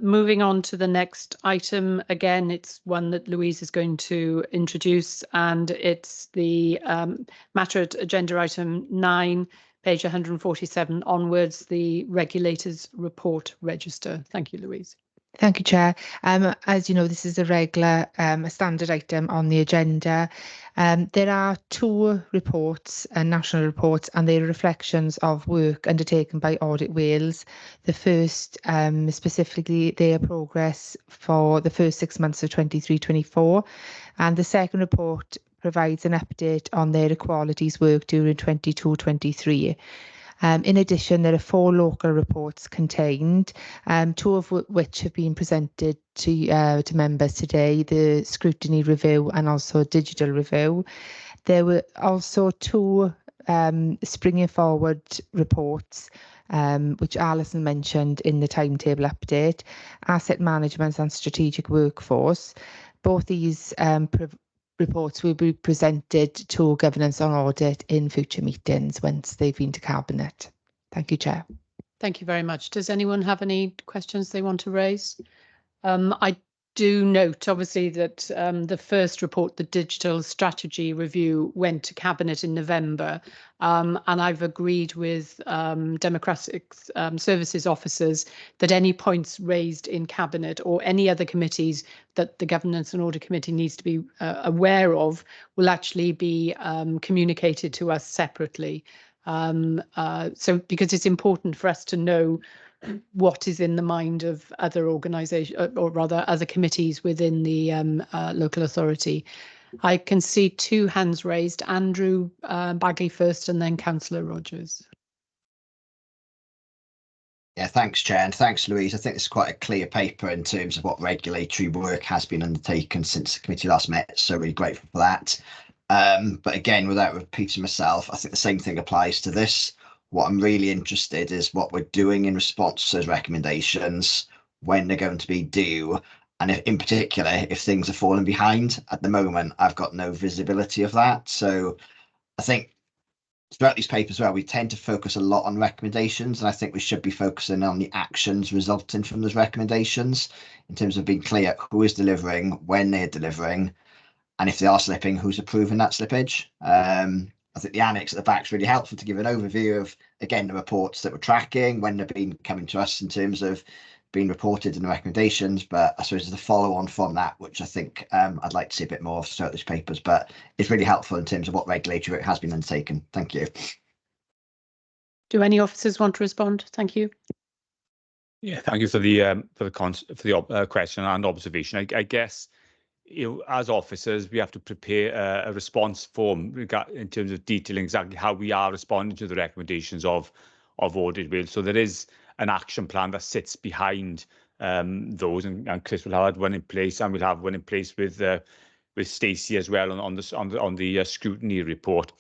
Moving on to the next item, again, it's one that Louise is going to introduce, and it's the matter at agenda item 9, page 147 onwards, the Regulators Report Register. Thank you, Louise. Thank you, Chair. As you know, this is a regular, a standard item on the agenda. There are 2 reports, national reports, and they're reflections of work undertaken by Audit Wales. The first, specifically their progress for the first 6 months of 23-24, and the second report provides an update on their equalities work during 22-23. In addition, there are 4 local reports contained, 2 of which have been presented to members today, the scrutiny review and also digital review. There were also 2 springing forward reports, which Alison mentioned in the timetable update, asset management and strategic workforce. Both these reports will be presented to Governance and Audit in future meetings once they've been to Cabinet. Thank you, Chair. Thank you very much. Does anyone have any questions they want to raise? I do note, obviously, that the first report, the digital strategy review, went to Cabinet in November, and I've agreed with Democratic Services officers that any points raised in Cabinet or any other committees that the Governance and Audit Committee needs to be aware of will actually be communicated to us separately. So because it's important for us to know what is in the mind of other organisations, or rather other committees within the local authority. I can see 2 hands raised. Andrew Bagley first and then Councillor Rogers. Yeah, thanks, Chair, and thanks, Louise. I think it's quite a clear paper in terms of what regulatory work has been undertaken since the committee last met, so really grateful for that. But again, without repeating myself, I think the same thing applies to this. What I'm really interested is what we're doing in response to those recommendations, when they're going to be due, and if, in particular, if things are falling behind. At the moment, I've got no visibility of that. So I think throughout these papers as well, we tend to focus a lot on recommendations, and I think we should be focusing on the actions resulting from those recommendations in terms of being clear who is delivering, when they're delivering, and if they are slipping, who's approving that slippage. I think the annex at the back is really helpful to give an overview of, again, the reports that we're tracking, when they've been coming to us in terms of being reported in the recommendations. But I suppose the follow on from that, which I think I'd like to see a bit more of throughout these papers, but it's really helpful in terms of what regulatory work has been undertaken. Thank you. Do any officers want to respond? Thank you. Yeah, thank you for the question and observation. I guess, as officers, we have to prepare a response form in terms of detailing exactly how we are responding to the recommendations of Audit Wales. So there is an action plan that sits behind those, and Chris will have one in place, and we'll have one in place with Stacey as well on the scrutiny report.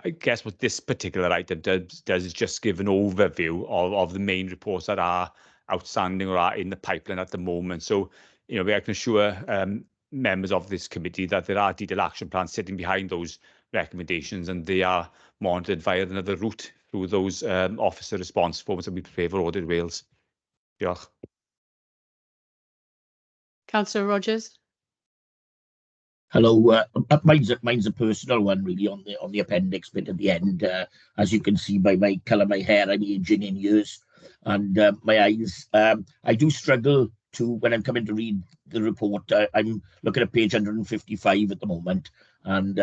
I guess what this particular item does is just give an overview of the main reports that are outstanding or are in the pipeline at the moment. So, I can assure members of this committee that there are detailed action plans sitting behind those recommendations, and they are monitored via another route through those officer response forms that we prepare for Audit Wales. Diolch. Councillor Rogers. Hello, mine's a personal one really on the appendix bit at the end. As you can see by my colour, my hair, I'm aging in years, and my eyes. I do struggle to, when I'm coming to read the report, I'm looking at page 155 at the moment, and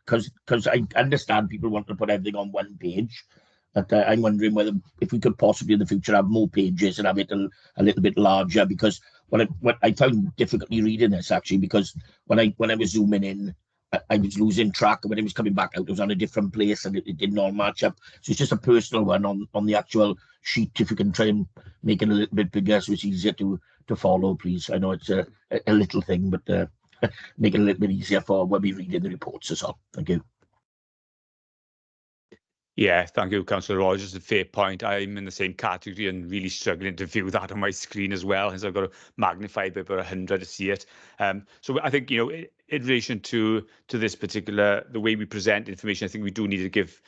because I understand people want to put everything on one page, but I'm wondering whether if we could possibly in the future have more pages and have it a little bit larger, because what I found difficulty reading this actually, because when I was zooming in, I was losing track, and when it was coming back out, it was on a different place, and it didn't all match up. So it's just a personal one on the actual sheet. If you can try and make it a little bit bigger so it's easier to follow, please. I know it's a little thing, but make it a little bit easier for when we read in the reports as well. Thank you. Yeah, thank you, Councillor Rogers. A fair point. I'm in the same category and really struggling to view that on my screen as well, as I've got to magnify it by about 100 to see it. So I think, in relation to this particular, the way we present information, I think we do need to give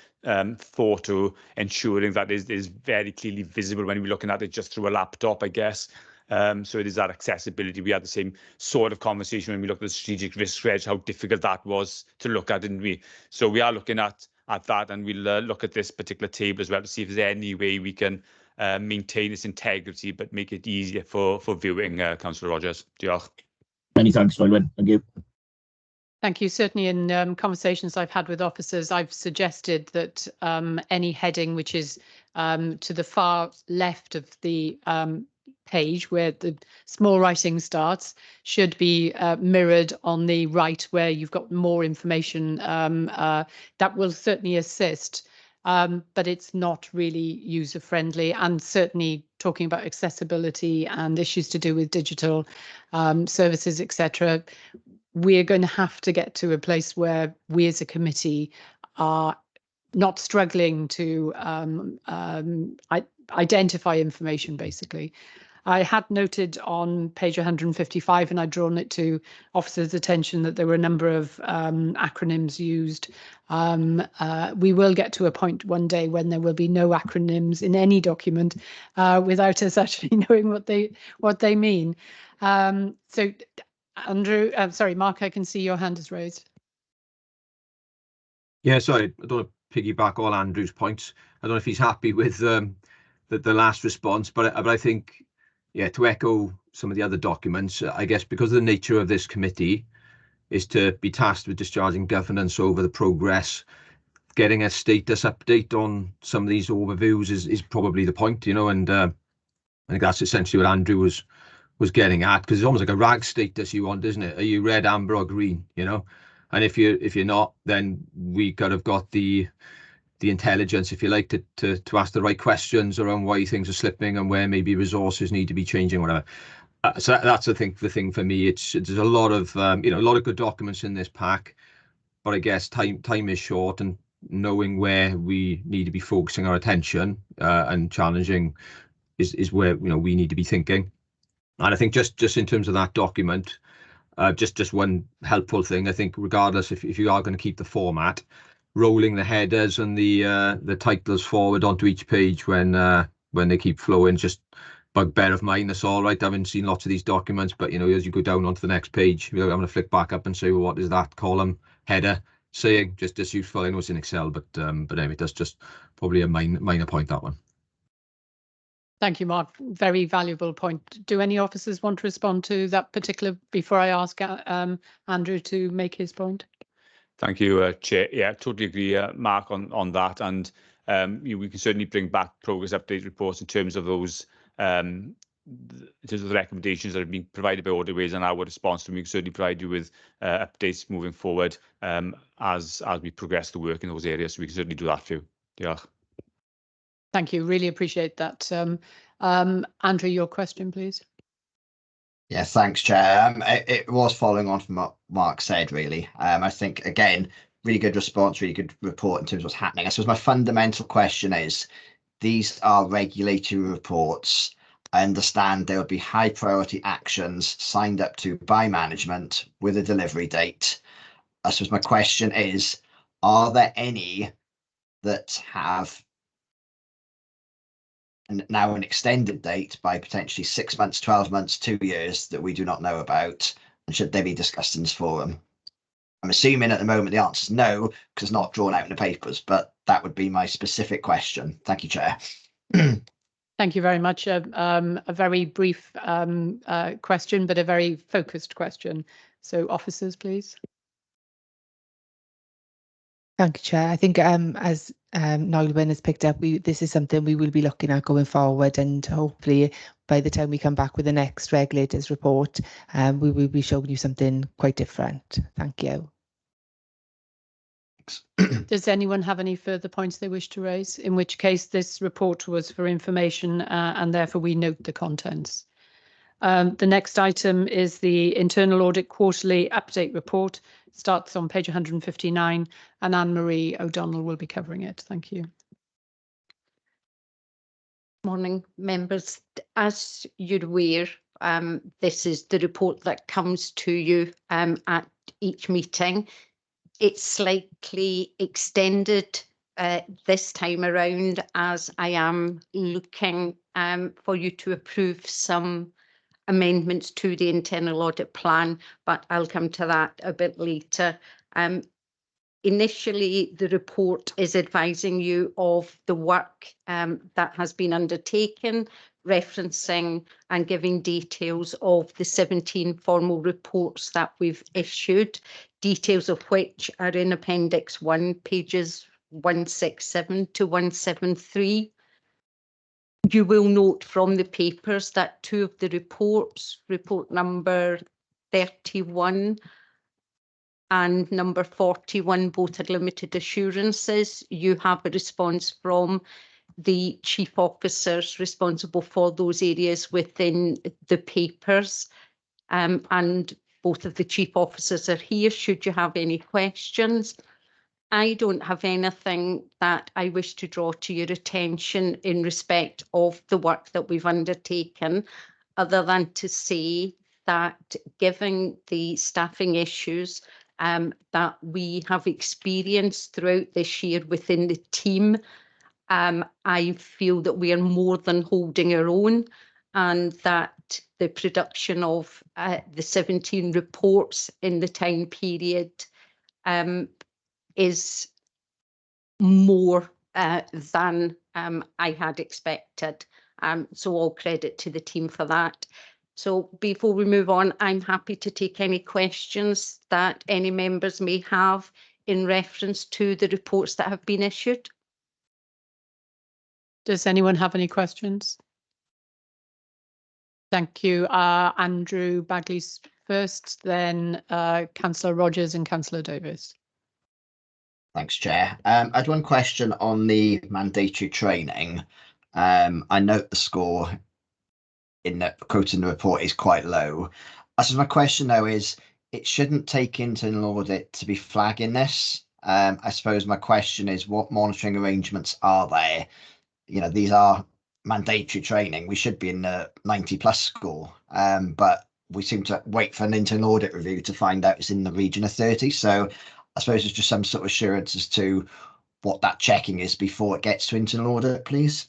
thought to ensuring that it is very clearly visible when we're looking at it just through a laptop, I guess. So it is that accessibility. We had the same sort of conversation when we looked at the strategic risk reg, how difficult that was to look at, didn't we? So we are looking at that, and we'll look at this particular table as well to see if there's any way we can maintain its integrity but make it easier for viewing. Councillor Rogers. Diolch. Many thanks, Lynwen. Thank you. Thank you. Certainly in conversations I've had with officers, I've suggested that any heading which is to the far left of the page where the small writing starts should be mirrored on the right where you've got more information. That will certainly assist, but it's not really user friendly, and certainly talking about accessibility and issues to do with digital services, etc. We're going to have to get to a place where we as a committee are not struggling to identify information, basically. I had noted on page 155, and I'd drawn it to officers' attention, that there were a number of acronyms used. We will get to a point one day when there will be no acronyms in any document without us actually knowing what they mean. So, Andrew, sorry, Mark, I can see your hand is raised. Yeah, sorry, I don't want to piggyback all Andrew's points. I don't know if he's happy with the last response, but I think, yeah, to echo some of the other documents, I guess because the nature of this committee is to be tasked with discharging governance over the progress, getting a status update on some of these overviews is probably the point, and I think that's essentially what Andrew was getting at, because it's almost like a rag status you want, isn't it? Are you red, amber, or green? And if you're not, then we could have got the intelligence, if you like, to ask the right questions around why things are slipping and where maybe resources need to be changing, whatever. So that's I think the thing for me. There's a lot of a lot of good documents in this pack, but I guess time is short, and knowing where we need to be focusing our attention and challenging is where we need to be thinking. And I think just in terms of that document, just one helpful thing, I think, regardless if you are going to keep the format, rolling the headers and the titles forward onto each page when they keep flowing. Just bugbear of mine, that's all right. I haven't seen lots of these documents, but as you go down onto the next page, I'm going to flick back up and say, well, what is that column header saying? Just useful. I know it's in Excel, but anyway, that's just probably a minor point, that one. Thank you, Mark. Very valuable point. Do any officers want to respond to that particular before I ask Andrew to make his point? Thank you, Chair. Yeah, totally agree, Mark, on that. And we can certainly bring back progress update reports in terms of those, in terms of the recommendations that have been provided by Audit and our response to them. We can certainly provide you with updates moving forward as we progress the work in those areas. So we can certainly do that for you. Yeah. Thank you. Really appreciate that. Andrew, your question, please. Yeah, thanks, Chair. It was following on from what Mark said, really. I think, again, really good response, really good report in terms of what's happening. I suppose my fundamental question is, these are regulatory reports. I understand there will be high priority actions signed up to by management with a delivery date. I suppose my question is, are there any that have now an extended date by potentially 6 months, 12 months, 2 years that we do not know about, and should they be discussed in this forum? I'm assuming at the moment the answer is no, because it's not drawn out in the papers, but that would be my specific question. Thank you, Chair. Thank you very much. A very brief question, but a very focused question. So officers, please. Thank you, Chair. I think as Noelwyn has picked up, this is something we will be looking at going forward, and hopefully by the time we come back with the next regulators report, we will be showing you something quite different. Thank you. Does anyone have any further points they wish to raise? In which case this report was for information and therefore we note the contents. The next item is the Internal Audit Quarterly Update Report. Starts on page 159 and Anne-Marie O'Donnell will be covering it. Thank you. Morning, members. As you're aware, this is the report that comes to you at each meeting. It's slightly extended this time around, as I am looking for you to approve some amendments to the internal audit plan, but I'll come to that a bit later. Initially, the report is advising you of the work that has been undertaken, referencing and giving details of the 17 formal reports that we've issued, details of which are in Appendix 1, pages 167 to 173. You will note from the papers that 2 of the reports, report number 31 and number 41, both had limited assurances. You have a response from the chief officers responsible for those areas within the papers, and both of the chief officers are here should you have any questions. I don't have anything that I wish to draw to your attention in respect of the work that we've undertaken, other than to say that given the staffing issues that we have experienced throughout this year within the team, I feel that we are more than holding our own, and that the production of the 17 reports in the time period is more than I had expected. So all credit to the team for that. So before we move on, I'm happy to take any questions that any members may have in reference to the reports that have been issued. Does anyone have any questions? Thank you. Andrew Bagley's first, then Councillor Rogers and Councillor Davis. Thanks, Chair. I had one question on the mandatory training. I note the score in the quote in the report is quite low. I suppose my question though is, it shouldn't take internal audit to be flagging this. I suppose my question is, what monitoring arrangements are there? You know, these are mandatory training. We should be in the 90+ score, but we seem to wait for an internal audit review to find out it's in the region of 30. So I suppose there's just some sort of assurance as to what that checking is before it gets to internal audit, please.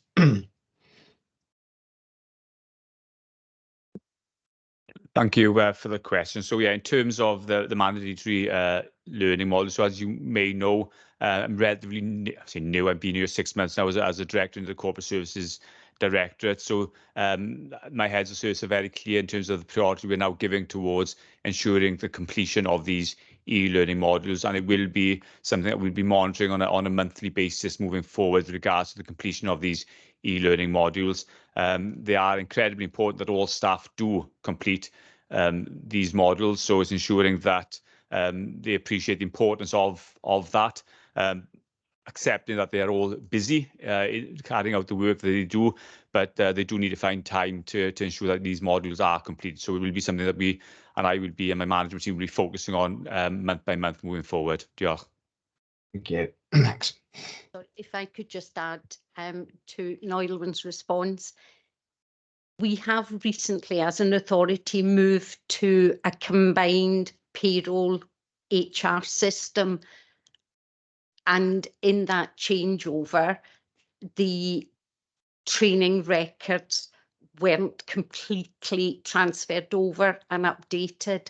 Thank you for the question. So yeah, in terms of the mandatory learning model, so as you may know, I'm relatively new. I've been here 6 months now as a director in the Corporate Services Directorate. So my heads of service are very clear in terms of the priority we're now giving towards ensuring the completion of these e-learning modules, and it will be something that we'll be monitoring on a monthly basis moving forward with regards to the completion of these e-learning modules. They are incredibly important that all staff do complete these modules, so it's ensuring that they appreciate the importance of that, accepting that they are all busy carrying out the work that they do, but they do need to find time to ensure that these modules are completed. So it will be something that we, and I will be, and my management team will be focusing on month by month moving forward. Diolch. Thank you. Thanks. So if I could just add to Noelwyn's response, we have recently, as an authority, moved to a combined payroll HR system. And in that changeover, the training records weren't completely transferred over and updated.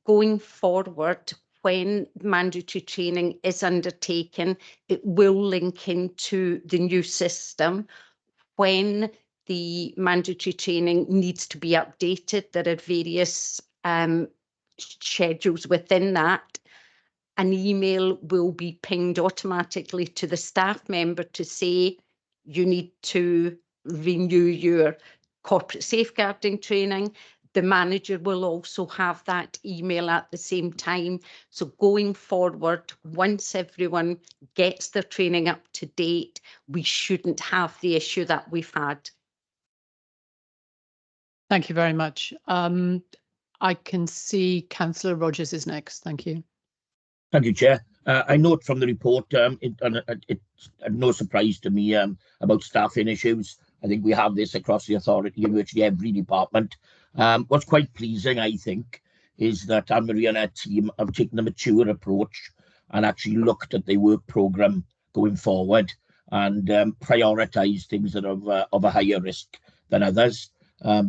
Going forward, when mandatory training is undertaken, it will link into the new system. When the mandatory training needs to be updated, there are various schedules within that. An email will be pinged automatically to the staff member to say you need to renew your corporate safeguarding training. The manager will also have that email at the same time. So going forward, once everyone gets their training up to date, we shouldn't have the issue that we've had. Thank you very much. I can see Councillor Rogers is next. Thank you. Thank you, Chair. I note from the report, it's no surprise to me about staffing issues. I think we have this across the authority in virtually every department. What's quite pleasing, I think, is that Anne-Marie and her team have taken a mature approach and actually looked at their work programme going forward and prioritised things that are of a higher risk than others,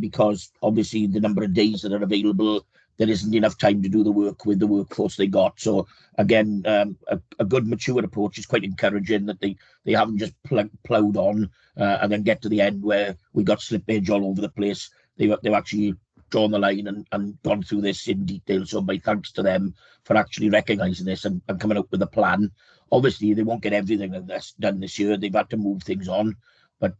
because obviously the number of days that are available, there isn't enough time to do the work with the workforce they got. So again, a good mature approach is quite encouraging, that they haven't just ploughed on and then get to the end where we got slippage all over the place. They've actually drawn the line and gone through this in detail. So my thanks to them for actually recognising this and coming up with a plan. Obviously, they won't get everything of this done this year. They've had to move things on. But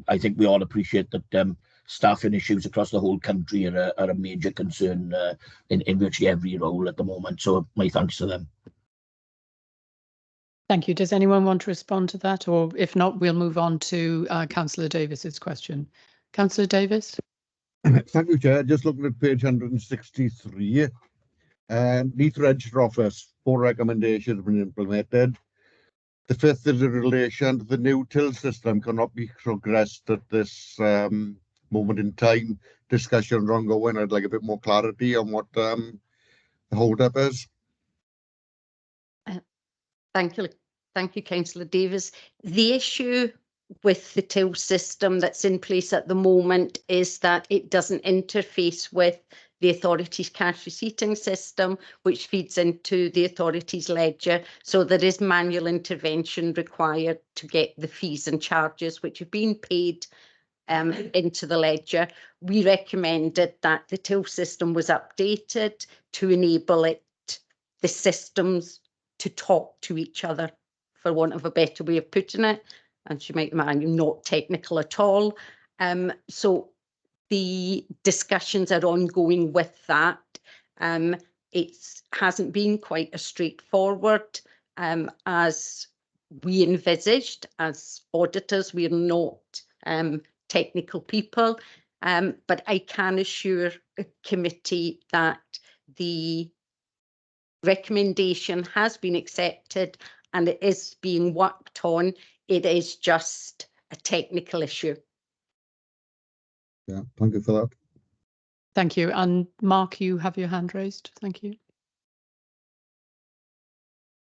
I think we all appreciate that staffing issues across the whole country are a major concern in virtually every role at the moment. So my thanks to them. Thank you. Does anyone want to respond to that? Or if not, we'll move on to Councillor Davis's question. Councillor Davis. Thank you, Chair. Just looking at page 163. Neath Register Office, 4 recommendations have been implemented. The 5th is in relation to the new till system cannot be progressed at this moment in time. Discussions are ongoing. I'd like a bit more clarity on what the hold-up is. Thank you, Councillor Davis. The issue with the till system that's in place at the moment is that it doesn't interface with the authority's cash receipting system, which feeds into the authority's ledger. So there is manual intervention required to get the fees and charges which have been paid into the ledger. We recommended that the till system was updated to enable the systems to talk to each other, for want of a better way of putting it. And you might imagine not technical at all. So the discussions are ongoing with that. It hasn't been quite as straightforward as we envisaged. As auditors, we're not technical people, but I can assure the committee that the recommendation has been accepted and it is being worked on. It is just a technical issue. Yeah, thank you for that. Thank you. And Mark, you have your hand raised. Thank you.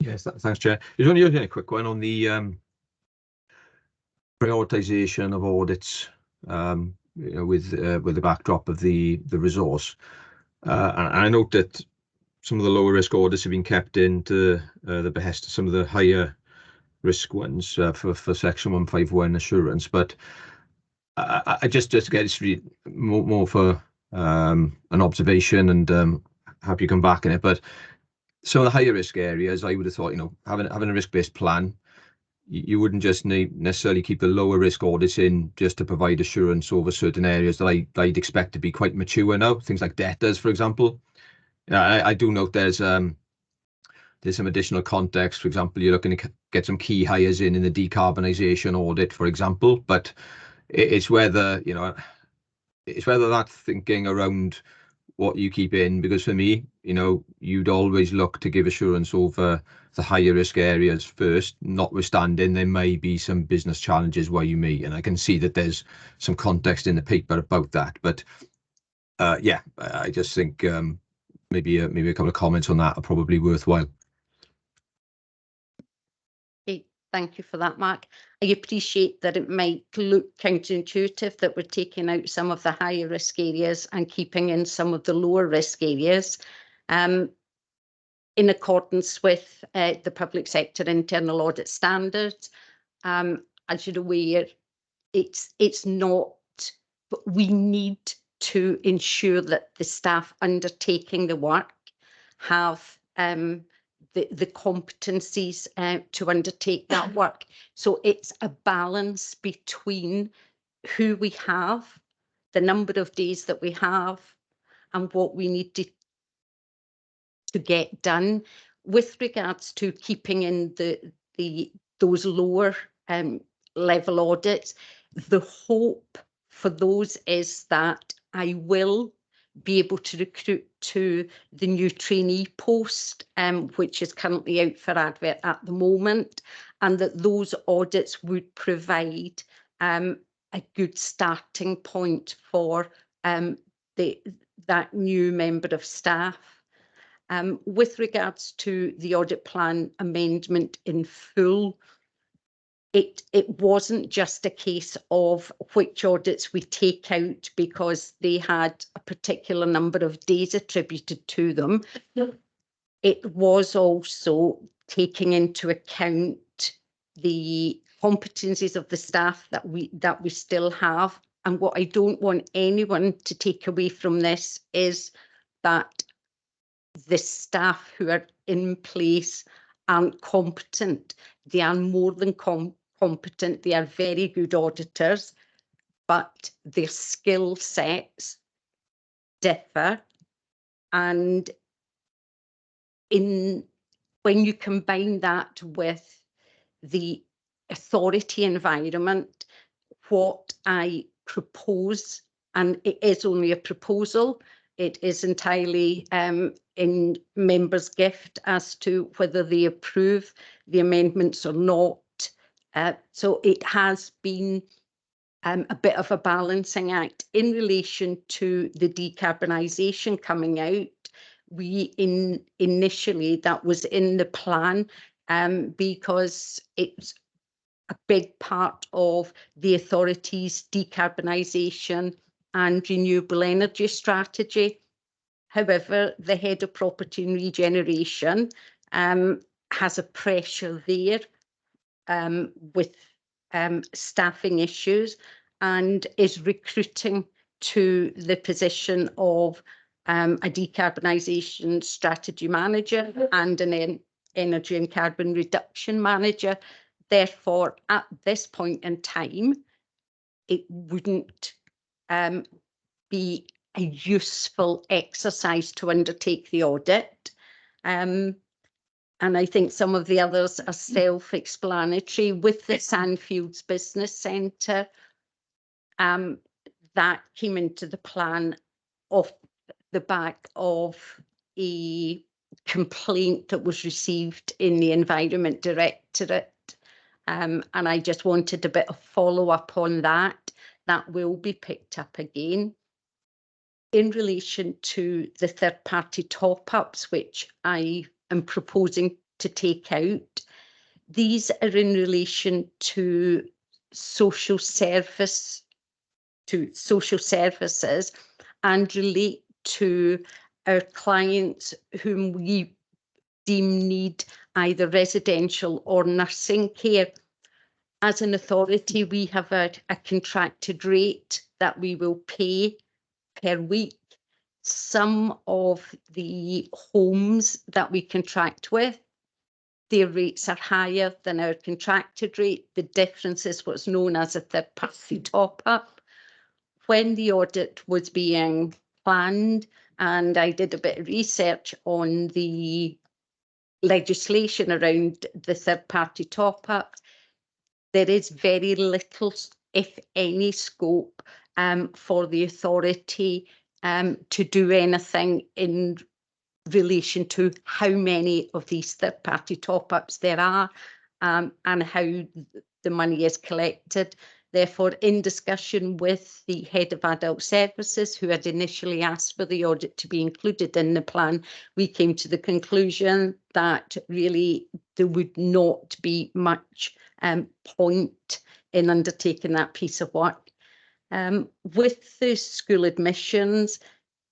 Yes, thanks, Chair. There's only a quick one on the prioritisation of audits, you know, with the backdrop of the resource. And I note that some of the lower risk audits have been kept into the behest of some of the higher risk ones for Section 151 assurance. But I just to get this really more for an observation, and have you come back in it. But some of the higher risk areas, I would have thought, you know, having a risk-based plan, you wouldn't just necessarily keep the lower risk audits in just to provide assurance over certain areas that I'd expect to be quite mature now, things like debtors, for example. I do note there's some additional context. For example, you're looking to get some key hires in the decarbonisation audit, for example, but it's whether, you know, it's whether that thinking around what you keep in, because for me, you know, you'd always look to give assurance over the higher risk areas first, notwithstanding there may be some business challenges where you may, and I can see that there's some context in the paper about that. But yeah, I just think maybe a couple of comments on that are probably worthwhile. Okay, thank you for that, Mark. I appreciate that it might look counterintuitive that we're taking out some of the higher risk areas and keeping in some of the lower risk areas. In accordance with the public sector internal audit standards, as you're aware, it's not, but we need to ensure that the staff undertaking the work have the competencies to undertake that work. So it's a balance between who we have, the number of days that we have, and what we need to get done. With regards to keeping in those lower level audits, the hope for those is that I will be able to recruit to the new trainee post, which is currently out for advert at the moment, and that those audits would provide a good starting point for that new member of staff. With regards to the audit plan amendment in full, it wasn't just a case of which audits we take out because they had a particular number of days attributed to them. It was also taking into account the competencies of the staff that we still have. And what I don't want anyone to take away from this is that the staff who are in place aren't competent. They are more than competent. They are very good auditors, but their skill sets differ. And when you combine that with the authority environment, what I propose, and it is only a proposal, it is entirely in members' gift as to whether they approve the amendments or not. So it has been a bit of a balancing act in relation to the decarbonisation coming out. Initially that was in the plan because it's a big part of the authority's decarbonisation and renewable energy strategy. However, the head of property and regeneration has a pressure there with staffing issues and is recruiting to the position of a decarbonisation strategy manager and an energy and carbon reduction manager. Therefore, at this point in time, it wouldn't be a useful exercise to undertake the audit. And I think some of the others are self-explanatory. With the Sandfields Business Centre, that came into the plan off the back of a complaint that was received in the Environment Directorate. And I just wanted a bit of follow-up on that. That will be picked up again. In relation to the third-party top-ups, which I am proposing to take out. These are in relation to social services and relate to our clients whom we deem need either residential or nursing care. As an authority, we have a contracted rate that we will pay per week. Some of the homes that we contract with, their rates are higher than our contracted rate. The difference is what's known as a third-party top-up. When the audit was being planned, and I did a bit of research on the legislation around the third-party top-up, there is very little, if any, scope for the authority to do anything in relation to how many of these third-party top-ups there are and how the money is collected. Therefore, in discussion with the head of adult services, who had initially asked for the audit to be included in the plan, we came to the conclusion that really there would not be much point in undertaking that piece of work. With the school admissions,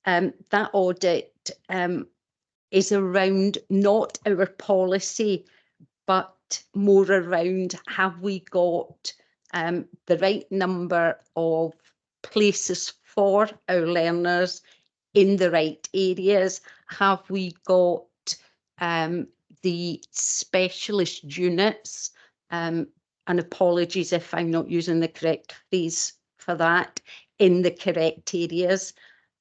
that audit is around not our policy, but more around have we got the right number of places for our learners in the right areas? Have we got the specialist units, and apologies if I'm not using the correct phrase for that, in the correct areas?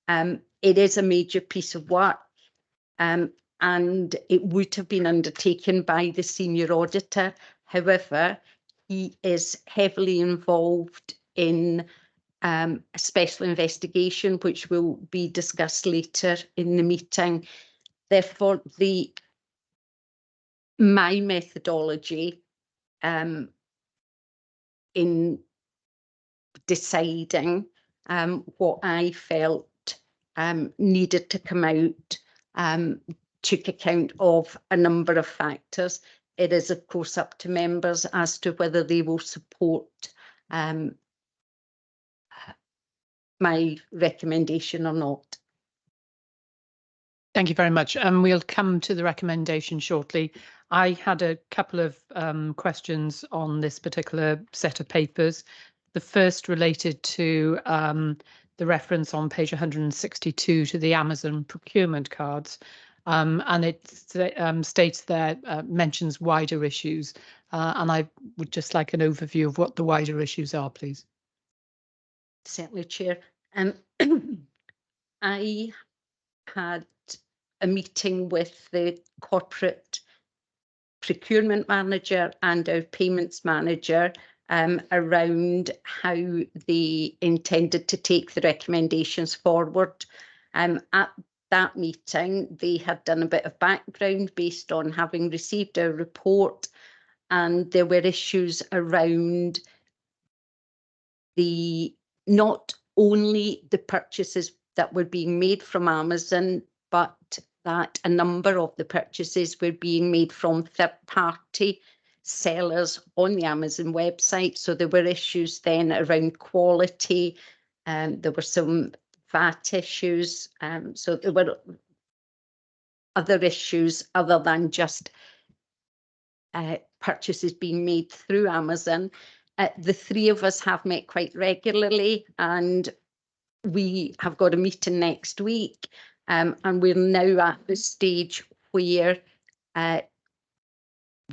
It is a major piece of work, and it would have been undertaken by the senior auditor. However, he is heavily involved in a special investigation, which will be discussed later in the meeting. Therefore, my methodology in deciding what I felt needed to come out took account of a number of factors. It is, of course, up to members as to whether they will support my recommendation or not. Thank you very much. We'll come to the recommendation shortly. I had a couple of questions on this particular set of papers. The first related to the reference on page 162 to the Amazon procurement cards. And it states there, mentions wider issues. And I would just like an overview of what the wider issues are, please. Certainly, Chair. I had a meeting with the corporate procurement manager and our payments manager around how they intended to take the recommendations forward. At that meeting, they had done a bit of background based on having received a report, and there were issues around not only the purchases that were being made from Amazon, but that a number of the purchases were being made from third-party sellers on the Amazon website. So there were issues then around quality, and there were some VAT issues. So there were other issues other than just purchases being made through Amazon. The three of us have met quite regularly, and we have got a meeting next week, and we're now at the stage where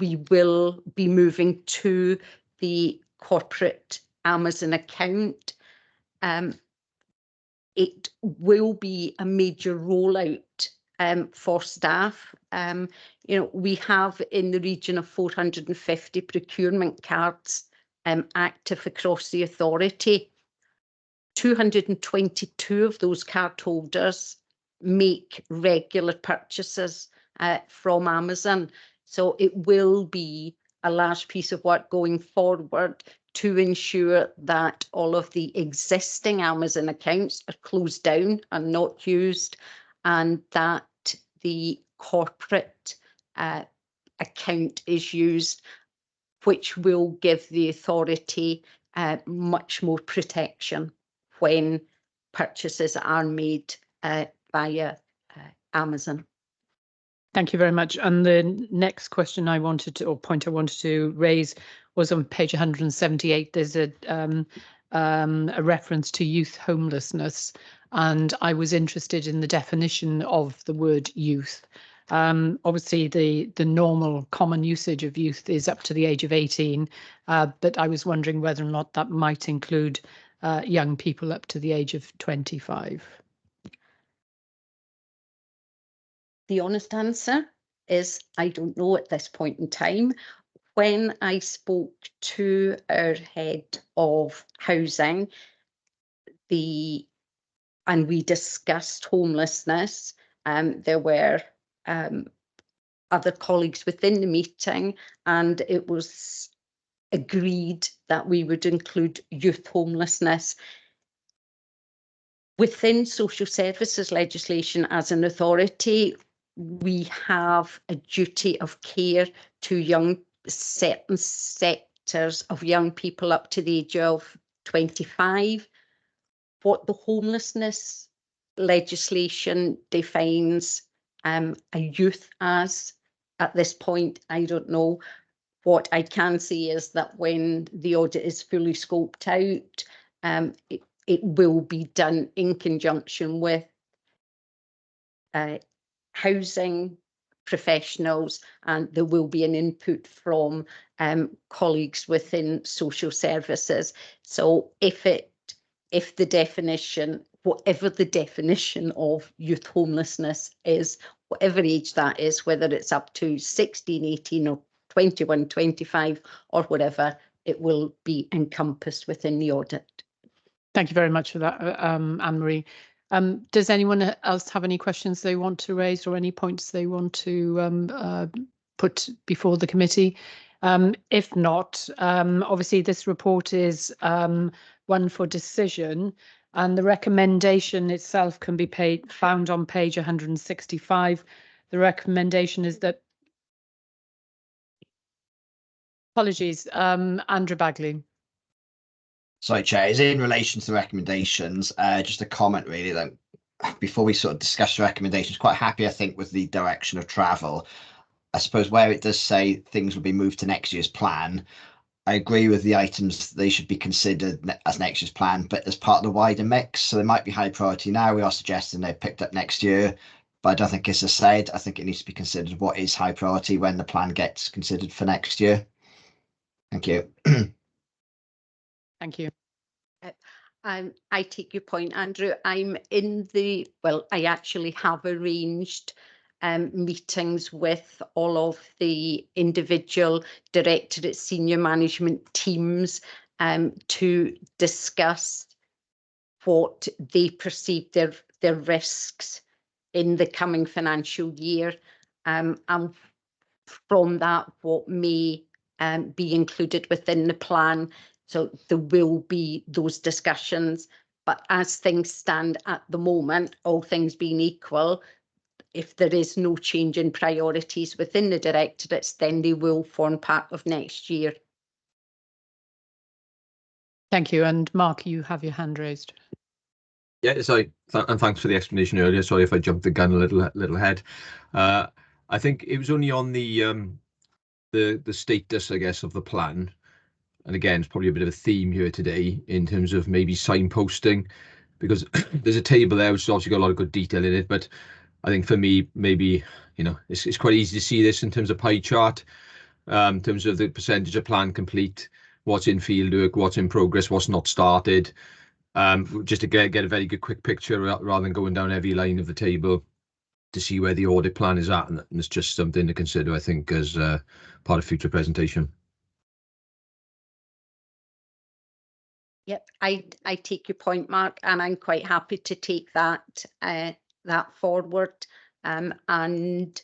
we will be moving to the corporate Amazon account. It will be a major rollout for staff. We have in the region of 450 procurement cards active across the authority. 222 of those cardholders make regular purchases from Amazon. So it will be a large piece of work going forward to ensure that all of the existing Amazon accounts are closed down and not used, and that the corporate account is used, which will give the authority much more protection when purchases are made via Amazon. Thank you very much. And the next question I wanted to, or point I wanted to raise, was on page 178. There's a reference to youth homelessness, and I was interested in the definition of the word youth. Obviously, the normal common usage of youth is up to the age of 18, but I was wondering whether or not that might include young people up to the age of 25. The honest answer is I don't know at this point in time. When I spoke to our head of housing, and we discussed homelessness, there were other colleagues within the meeting, and it was agreed that we would include youth homelessness. Within social services legislation, as an authority, we have a duty of care to certain sectors of young people up to the age of 25. What the homelessness legislation defines a youth as, at this point, I don't know. What I can see is that when the audit is fully scoped out, it will be done in conjunction with housing professionals, and there will be an input from colleagues within social services. So if the definition, whatever the definition of youth homelessness is, whatever age that is, whether it's up to 16, 18 or 21, 25 or whatever, it will be encompassed within the audit. Thank you very much for that, Anne-Marie. Does anyone else have any questions they want to raise or any points they want to put before the committee? If not, obviously this report is one for decision, and the recommendation itself can be found on page 165. The recommendation is that, apologies, Andrew Bagley. Sorry, Chair, is in relation to the recommendations, just a comment really that before we sort of discuss the recommendations, quite happy, I think, with the direction of travel. I suppose where it does say things will be moved to next year's plan, I agree with the items, they should be considered as next year's plan, but as part of the wider mix. So they might be high priority now. We are suggesting they're picked up next year, but I don't think it's a said. I think it needs to be considered what is high priority when the plan gets considered for next year. Thank you. Thank you. I take your point, Andrew. I actually have arranged meetings with all of the individual directorate senior management teams to discuss what they perceive their risks in the coming financial year, and from that what may be included within the plan. So there will be those discussions, but as things stand at the moment, all things being equal, if there is no change in priorities within the directorates, then they will form part of next year. Thank you. And Mark, you have your hand raised. Yeah, sorry, and thanks for the explanation earlier. Sorry if I jumped the gun a little ahead. I think it was only on the status, I guess, of the plan. And again, it's probably a bit of a theme here today in terms of maybe signposting, because there's a table there which has obviously got a lot of good detail in it. But I think for me, maybe, it's quite easy to see this in terms of pie chart, in terms of the percentage of plan complete, what's in field work, what's in progress, what's not started, just to get a very good quick picture rather than going down every line of the table to see where the audit plan is at. And it's just something to consider, I think, as part of future presentation. Yep, I take your point, Mark, and I'm quite happy to take that forward and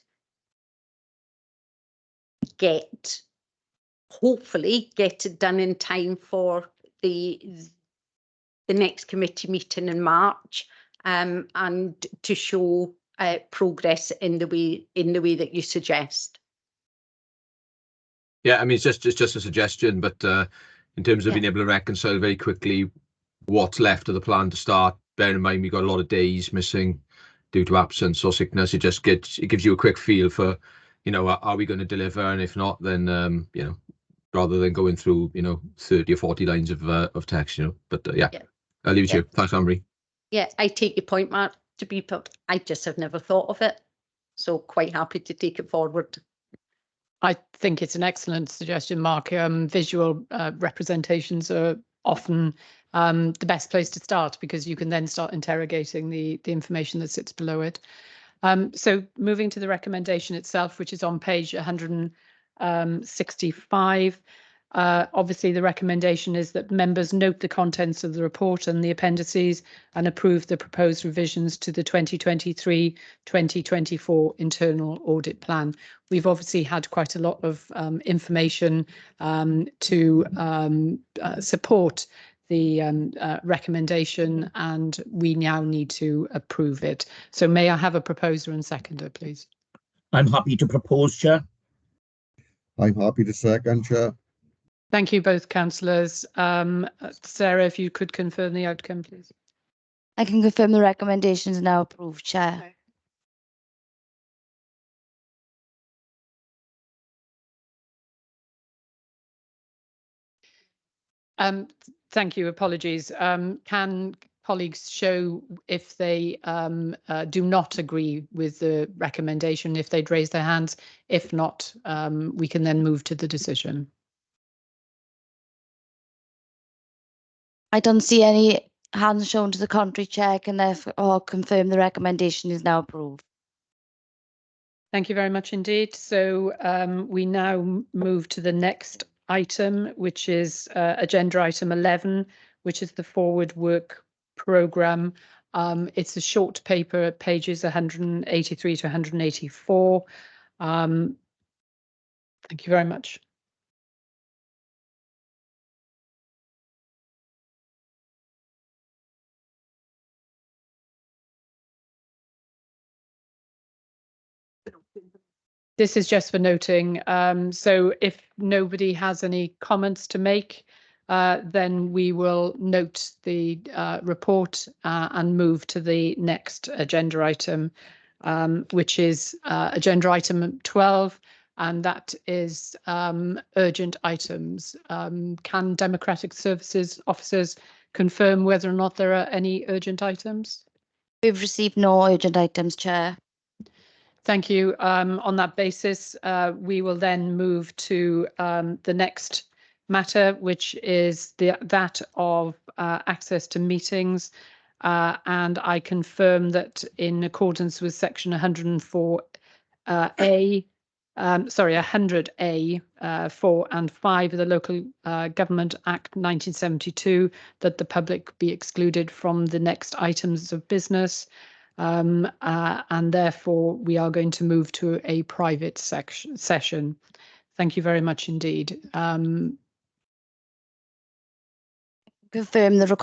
hopefully get it done in time for the next committee meeting in March, and to show progress in the way that you suggest. Yeah, I mean, it's just a suggestion, but in terms of being able to reconcile very quickly what's left of the plan to start, bear in mind we've got a lot of days missing due to absence or sickness. It gives you a quick feel for, you know, are we going to deliver? And if not, then you know, rather than going through, you know, 30 or 40 lines of text, you know. But yeah, I'll leave it to you. Thanks, Anne-Marie. Yeah, I take your point, Matt. To be put, I just have never thought of it. So quite happy to take it forward. I think it's an excellent suggestion, Mark. Visual representations are often the best place to start, because you can then start interrogating the information that sits below it. So moving to the recommendation itself, which is on page 165. Obviously, the recommendation is that members note the contents of the report and the appendices and approve the proposed revisions to the 2023-2024 internal audit plan. We've obviously had quite a lot of information to support the recommendation, and we now need to approve it. So may I have a proposer and seconder, please? I'm happy to propose, Chair. I'm happy to second, Chair. Thank you, both councillors. Sarah, if you could confirm the outcome, please. I can confirm the recommendation is now approved, Chair. Okay. Thank you. Apologies. Can colleagues show if they do not agree with the recommendation, if they'd raise their hands? If not, we can then move to the decision. I don't see any hands shown to the contrary, Chair, and therefore confirm the recommendation is now approved. Thank you very much indeed. So we now move to the next item, which is agenda item 11, which is the forward work programme. It's a short paper, pages 183 to 184. Thank you very much. This is just for noting. So if nobody has any comments to make, then we will note the report and move to the next agenda item, which is agenda item 12, and that is urgent items. Can Democratic Services officers confirm whether or not there are any urgent items? We've received no urgent items, Chair. Thank you. On that basis, we will then move to the next matter, which is that of access to meetings. And I confirm that in accordance with section 104A, 100A 4 and 5 of the Local Government Act 1972, that the public be excluded from the next items of business. And therefore we are going to move to a private session. Thank you very much indeed. Confirm the record.